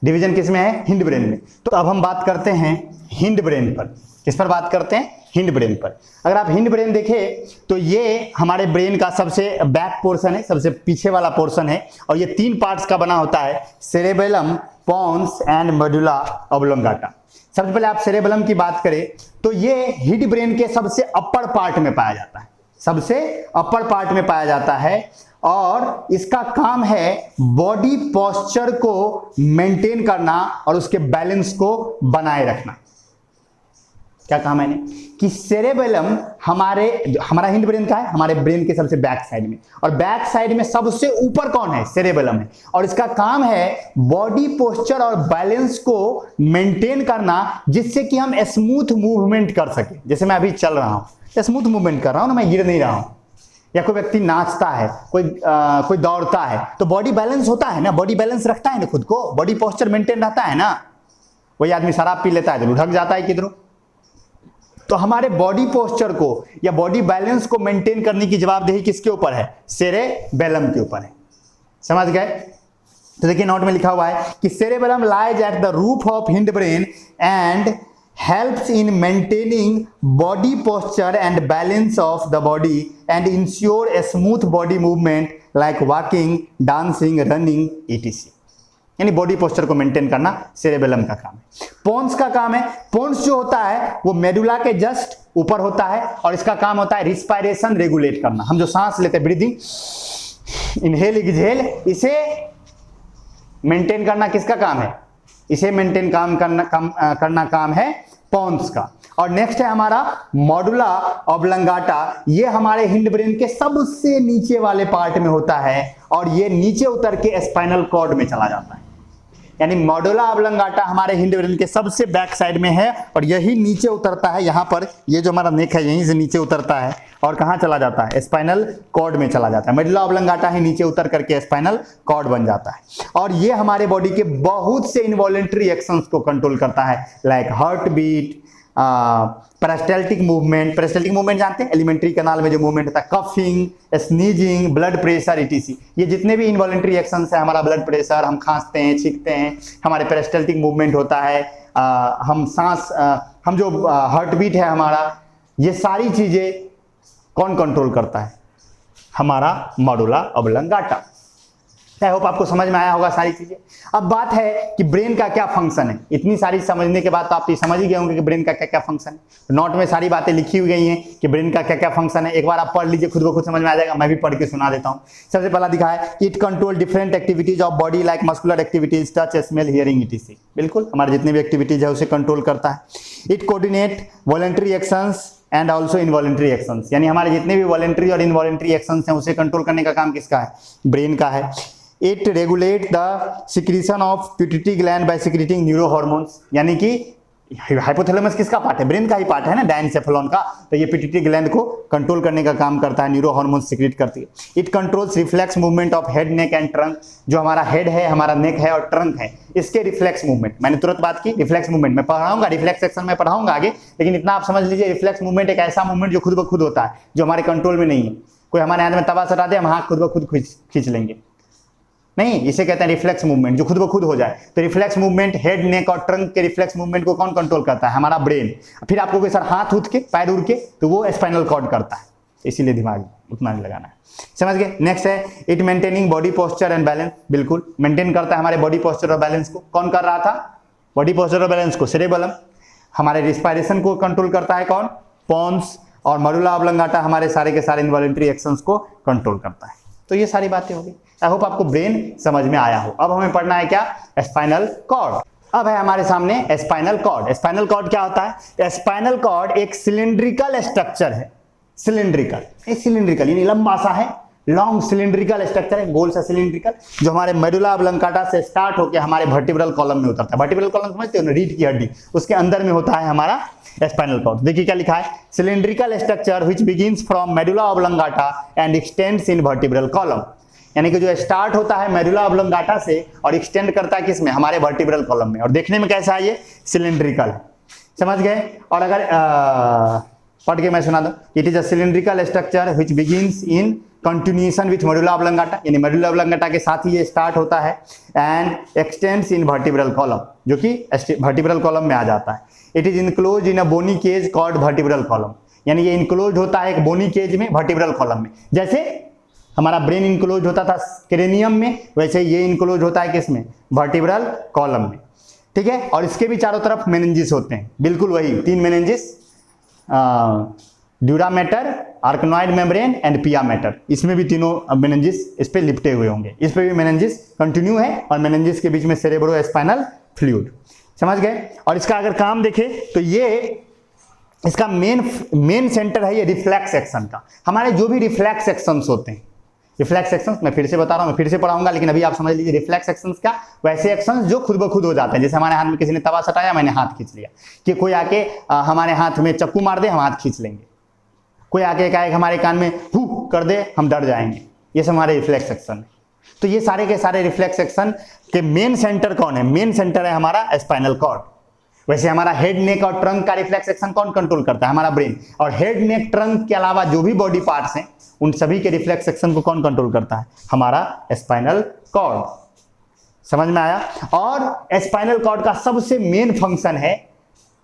डिवीजन किसमें है? हिंड ब्रेन में। तो अब हम बात करते हैं हिंड ब्रेन पर। किस पर बात करते हैं? हिंड ब्रेन पर। अगर आप हिंड ब्रेन देखें तो ये हमारे ब्रेन का सबसे बैक पोर्शन है, सबसे पीछे वाला पोर्शन है, और ये 3 पार्ट्स का बना होता है, सेरेबेलम, पोन्स एंड मेडुला ऑब्लोंगाटा। सबसे पहले आप सेरेबेलम की बात करें तो ये हिंड ब्रेन के सबसे अपर पार्ट में पाया जाता है, सबसे अपर पार्ट में पाया जाता है। और इसका काम है बॉडी पोस्चर को मेंटेन करना और उसके बैलेंस को बनाए रखना। क्या कहा मैंने कि सेरेबेलम हमारा हिंड ब्रेन का है, हमारे ब्रेन के सबसे बैक साइड में, और बैक साइड में सबसे ऊपर कौन है? सेरेबेलम है। और इसका काम है बॉडी पोस्चर और बैलेंस को मेंटेन करना, जिससे कि हम स्मूथ मूवमेंट कर सके। जैसे मैं अभी चल रहा हूं, स्मूथ मूवमेंट कर रहा हूं ना, मैं गिर नहीं रहा हूं, या कोई व्यक्ति नाचता है, कोई दौड़ता है, तो बॉडी बैलेंस होता है ना, बॉडी बैलेंस रखता है ना, खुद को बॉडी पोस्चर मेंटेन रहता है ना। वही आदमी शराब पी लेता है तो लुढ़क जाता है किधरों। तो हमारे बॉडी पोस्चर को या बॉडी बैलेंस को मेंटेन करने की जवाबदेही किसके ऊपर है? सेरेबेलम के ऊपर है। समझ गए? तो देखिए नोट में लिखा हुआ है कि cerebellum lies at the roof of hind brain and helps in maintaining body posture and balance of the body and ensure a smooth body movement like walking, dancing, running, etc. यानी body posture को maintain करना cerebellum का काम है। पोन्स का काम है, पोन्स जो होता है वो मेडुला के जस्ट ऊपर होता है और इसका काम होता है रिस्पायरेशन रेगुलेट करना। हम जो सांस लेते हैं, ब्रीदिंग, इनहेल एक्सहेल, इसे मेंटेन करना किसका काम है? इसे मेंटेन करना काम है पोन्स का। और नेक्स्ट है हमारा मॉडुला ऑब्लंगाटा। ये हमारे हिंड ब्रेन के सबसे नीचे वाले पार्ट में होता है और ये नीचे उतर के स्पाइनल कॉर्ड में चला जाता है। यानी मॉडुला ऑब्लंगाटा हमारे हिंड ब्रेन के सबसे बैक साइड में है और यही नीचे उतरता है। यहां पर ये जो हमारा नेक है यहीं से नीचे उतरता है और कहां चला जाता है? स्पाइनल कॉर्ड में चला जाता है। मेडुला ऑब्लंगाटा ही नीचे उतर करके स्पाइनल कॉर्ड बन जाता है और ये हमारे बॉडी के बहुत से इनवॉलेंट्री एक्शंस को कंट्रोल करता है, like heart beat, peristaltic movement. Peristaltic movement जानते हैं? एलिमेंट्री कैनाल में जो मूवमेंट होता है, coughing, sneezing, blood pressure, etc. ये जितने भी इनवॉलेंट्री एक्शंस है, हमारा ब्लड प्रेशर, हम खांसते हैं, छींकते हैं, हमारे पेरिस्टाल्टिक मूवमेंट होता है, हम सांस, हम जो हार्ट बीट है हमारा, ये सारी चीजें कौन कंट्रोल करता है? हमारा मॉडुला ऑब्लंगाटा। आई होप आपको समझ में आया होगा सारी चीजें। अब बात है कि ब्रेन का क्या फंक्शन है। इतनी सारी समझने के बाद तो आप ये समझ ही गए होंगे कि ब्रेन का क्या क्या फंक्शन है। नोट में सारी बातें लिखी हुई गई हैं कि ब्रेन का क्या क्या फंक्शन है। एक बार आप पढ़ लीजिए, खुद को खुद समझ में आ जाएगा। मैं भी पढ़ के सुना देता हूँ। सबसे पहला दिखा है, it control different activities of body like muscular activities, touch, smell, hearing, etc.. बिल्कुल हमारे जितने भी एक्टिविटीज है उसे कंट्रोल करता है। It coordinate voluntary actions and also involuntary actions, यानी हमारे जितने भी वॉलंटरी और इनवॉलेंट्री एक्शंस हैं उसे कंट्रोल करने का काम किसका है? ब्रेन का है। It regulate the secretion of pituitary gland by secreting neuro hormones, यानी कि हाइपोथैलेमस किसका पार्ट है? ब्रेन का ही पार्ट है ना, डायनसेफेलॉन का। तो ये पिट्यूटरी ग्लैंड को कंट्रोल करने का काम करता है, न्यूरो हार्मोन्स सिक्रीट करती है। It controls reflex movement of head, neck and trunk. जो हमारा हेड है, हमारा नेक है और ट्रंक है, इसके रिफ्लेक्स मूवमेंट, मैंने तुरंत बात की रिफ्लेक्स मूवमेंट, मैं पढ़ाऊंगा रिफ्लेक्स सेक्शन में पढ़ाऊंगा आगे, लेकिन इतना आप समझ लीजिए, रिफ्लेक्स मूवमेंट एक ऐसा मूवमेंट जो खुद ब खुद होता है, जो हमारे कंट्रोल में नहीं है। कोई हमारे हाथ में तवा सटा दे, हम हाथ खुद ब खुद खींच लेंगे, नहीं, इसे कहते हैं रिफ्लेक्स मूवमेंट, जो खुद ब खुद हो जाए। तो रिफ्लेक्स मूवमेंट, हेड, नेक और ट्रंक के रिफ्लेक्स मूवमेंट को कौन कंट्रोल करता है? हमारा ब्रेन। फिर आपको कोई सर हाथ उठ के, पैर उड़ के, तो वो स्पाइनल कॉर्ड करता है। इसीलिए दिमाग उतना नहीं लगाना है। समझ गए? नेक्स्ट है it maintaining body posture and balance. बिल्कुल मेंटेन करता है हमारे बॉडी पोस्चर और बैलेंस को। कौन कर रहा था बॉडी पोस्चर और बैलेंस को? सेरेबेलम। हमारे रिस्पायरेशन को कंट्रोल करता है कौन? पोन्स। और मॉडुला ऑब्लंगाटा हमारे सारे के सारे इनवॉलेंट्री एक्शंस को कंट्रोल करता है। तो ये सारी बातें होगी। आई होप आपको ब्रेन समझ में आया हो। अब हमें पढ़ना है क्या? Spinal cord. अब है हमारे सामने स्पाइनल कॉर्ड। स्पाइनल कॉर्ड क्या होता है? स्पाइनल कॉर्ड एक सिलिंड्रिकल स्ट्रक्चर है। सिलिंड्रिकल यानी लंबा सा है, लॉन्ग सिलिंड्रिकल स्ट्रक्चर है, गोल सा सिलिंड्रिकल, जो हमारे मेडुला ऑब्लंगाटा से स्टार्ट होकर हमारे वर्टिब्रल कॉलम में उतरता है। वर्टिब्रल कॉलम समझते हो ना, रीढ़ की हड्डी, उसके अंदर में होता है हमारा स्पाइनल कॉर्ड। देखिए क्या लिखा है, cylindrical structure which begins from medulla oblongata and extends in vertebral column, यानी कि जो स्टार्ट होता है मेडुला ऑब्लंगाटा से और एक्सटेंड करता है किसमें? हमारे वर्टिब्रल कॉलम में। और देखने में कैसा है? ये सिलिंड्रिकल है। समझ गए? और अगर पढ़ के मैं सुना दूं, it is a cylindrical structure which begins in continuation with medulla oblongata, यानी मेडुला ऑब्लंगाटा के साथ ही ये स्टार्ट होता है, and extends in vertebral column, जो कि वर्टिब्रल कॉलम में आ जाता है। It is enclose in a bony cage called vertebral column, यानी ये इनक्लोज होता है एक बोनी केज में, वर्टिब्रल कॉलम में। जैसे हमारा ब्रेन इनक्लोज होता था क्रेनियम में, वैसे ये इनक्लोज होता है किसमें? वर्टिब्रल कॉलम में। ठीक है? और इसके भी चारों तरफ मेनिंजिस होते हैं, बिल्कुल वही 3 meninges, dura mater, arachnoid membrane and पिया मैटर, इसमें भी तीनों मेनिंजिस इस पे लिपटे हुए होंगे। इस पे भी मेनिंजिस कंटिन्यू है और मेनिंजिस के बीच में सेरेब्रो स्पाइनल फ्लूइड, समझ गए। और इसका अगर काम देखें तो ये इसका मेन सेंटर है ये रिफ्लेक्स एक्शन का। हमारे जो भी रिफ्लेक्स एक्शंस होते हैं, रिफ्लेक्स एक्शंस मैं फिर से बता रहा हूं, मैं फिर से पढ़ाऊंगा, लेकिन अभी आप समझ लीजिए रिफ्लेक्स एक्शंस का वैसे एक्शंस जो खुद ब खुद हो जाते हैं। जैसे हमारे हाथ में किसी ने तवा सटाया, मैंने हाथ खींच लिया, कि कोई आके हमारे हाथ में चक्कू मार दे, हम हाथ खींच लेंगे, कोई आके कहे हमारे कान में हु कर दे, हम डर जाएंगे, ये सब हमारे रिफ्लेक्स एक्शन है। तो ये सारे के सारे रिफ्लेक्स एक्शन के मेन सेंटर कौन है? मेन सेंटर है हमारा स्पाइनल कॉर्ड। वैसे हमारा हेड, नेक और ट्रंक का रिफ्लेक्स एक्शन कौन कंट्रोल करता है? हमारा ब्रेन। और हेड, नेक, ट्रंक के अलावा जो भी बॉडी पार्ट्स हैं उन सभी के रिफ्लेक्स एक्शन को कौन कंट्रोल करता है? हमारा स्पाइनल कॉर्ड। समझ में आया? और स्पाइनल कॉर्ड का सबसे मेन फंक्शन है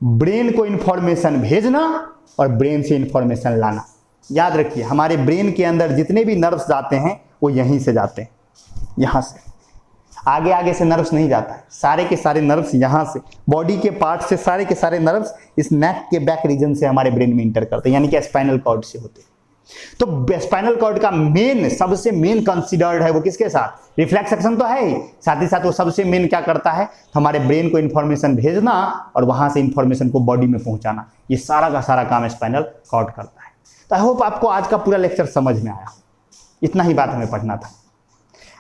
ब्रेन को इंफॉर्मेशन भेजना और ब्रेन से इंफॉर्मेशन लाना। याद रखिए, हमारे ब्रेन के अंदर जितने भी नर्व्स जाते हैं वो यहीं से जाते हैं, यहां से। आगे आगे से नर्व्स नहीं जाता है, सारे के सारे नर्व्स यहां से, बॉडी के पार्ट से सारे के सारे नर्व्स इस नेक के बैक रीजन से हमारे ब्रेन में इंटर करते हैं, यानी कि स्पाइनल कॉर्ड से होते हैं। तो स्पाइनल कॉर्ड का मेन, सबसे मेन कंसीडर्ड है वो किसके साथ? रिफ्लेक्स एक्शन तो है ही, साथ ही साथ वो सबसे मेन क्या करता है? हमारे ब्रेन को इंफॉर्मेशन भेजना और वहां से इंफॉर्मेशन को बॉडी में पहुंचाना। ये सारा का सारा काम स्पाइनल कॉर्ड करता है। तो आई होप आपको आज का पूरा लेक्चर समझ में आया, इतना ही बात हमें पढ़ना था।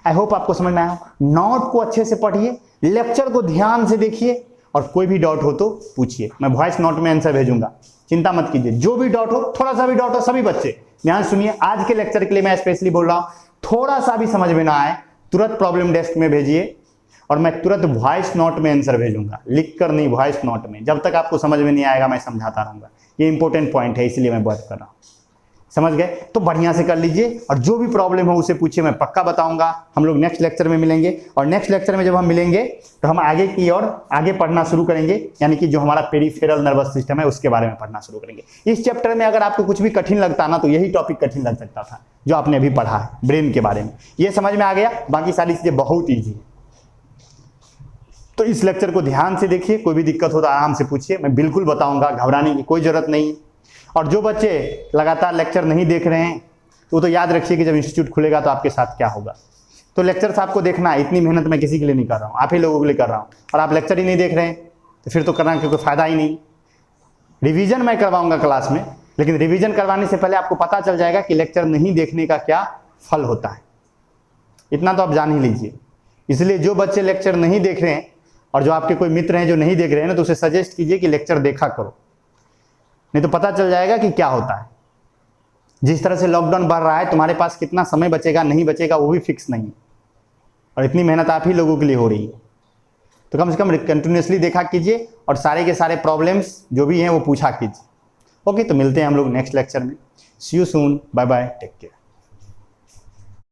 आई होप आपको समझ में आया। नोट को अच्छे से पढ़िए, लेक्चर को ध्यान से देखिए और कोई भी डाउट हो तो पूछिए, मैं वॉइस नोट में आंसर भेजूंगा, चिंता मत कीजिए। जो भी डाउट हो, थोड़ा सा भी डाउट हो, सभी बच्चे ध्यान सुनिए, आज के लेक्चर के लिए मैं स्पेशली बोल रहा हूं, थोड़ा सा भी समझ में ना आए तुरंत प्रॉब्लम डेस्क में भेजिए और मैं तुरंत वॉइस नोट में आंसर भेजूंगा, लिख कर नहीं, वॉइस नोट में। जब तक आपको समझ में नहीं आएगा मैं समझाता रहूंगा, ये इंपॉर्टेंट पॉइंट है, इसलिए मैं बात कर रहा हूं। समझ गए? तो बढ़िया से कर लीजिए और जो भी प्रॉब्लम हो उसे पूछिए, मैं पक्का बताऊंगा। हम लोग नेक्स्ट लेक्चर में मिलेंगे और नेक्स्ट लेक्चर में जब हम मिलेंगे तो हम आगे की और आगे पढ़ना शुरू करेंगे, यानी कि जो हमारा पेरिफेरल नर्वस सिस्टम है उसके बारे में पढ़ना शुरू करेंगे। इस चैप्टर में अगर आपको कुछ भी कठिन लगता ना तो यही टॉपिक कठिन लग सकता था जो आपने अभी पढ़ा है ब्रेन के बारे में। ये समझ में आ गया, बाकी सारी चीजें बहुत ईजी है। तो इस लेक्चर को ध्यान से देखिए, कोई भी दिक्कत हो तो आराम से पूछिए, मैं बिल्कुल बताऊंगा, घबराने की कोई जरूरत नहीं। और जो बच्चे लगातार लेक्चर नहीं देख रहे हैं तो वो तो याद रखिए कि जब इंस्टीट्यूट खुलेगा तो आपके साथ क्या होगा। तो लेक्चर्स आपको देखना है, इतनी मेहनत मैं किसी के लिए नहीं कर रहा हूँ, आप ही लोगों के लिए कर रहा हूँ। और आप लेक्चर ही नहीं देख रहे हैं तो फिर तो करना कोई फायदा ही नहीं। रिवीजन मैं करवाऊंगा क्लास में, लेकिन रिवीजन करवाने से पहले आपको पता चल जाएगा कि लेक्चर नहीं देखने का क्या फल होता है, इतना तो आप जान ही लीजिए। इसलिए जो बच्चे लेक्चर नहीं देख रहे हैं और जो आपके कोई मित्र हैं जो नहीं देख रहे हैं ना, तो उसे सजेस्ट कीजिए कि लेक्चर देखा करो, नहीं तो पता चल जाएगा कि क्या होता है। जिस तरह से लॉकडाउन बढ़ रहा है, तुम्हारे पास कितना समय बचेगा नहीं बचेगा वो भी फिक्स नहीं है, और इतनी मेहनत आप ही लोगों के लिए हो रही है। तो कम से कम कंटिन्यूसली देखा कीजिए और सारे के सारे प्रॉब्लम्स जो भी हैं वो पूछा कीजिए। ओके, तो मिलते हैं हम लोग नेक्स्ट लेक्चर में। See you soon, bye bye, take care.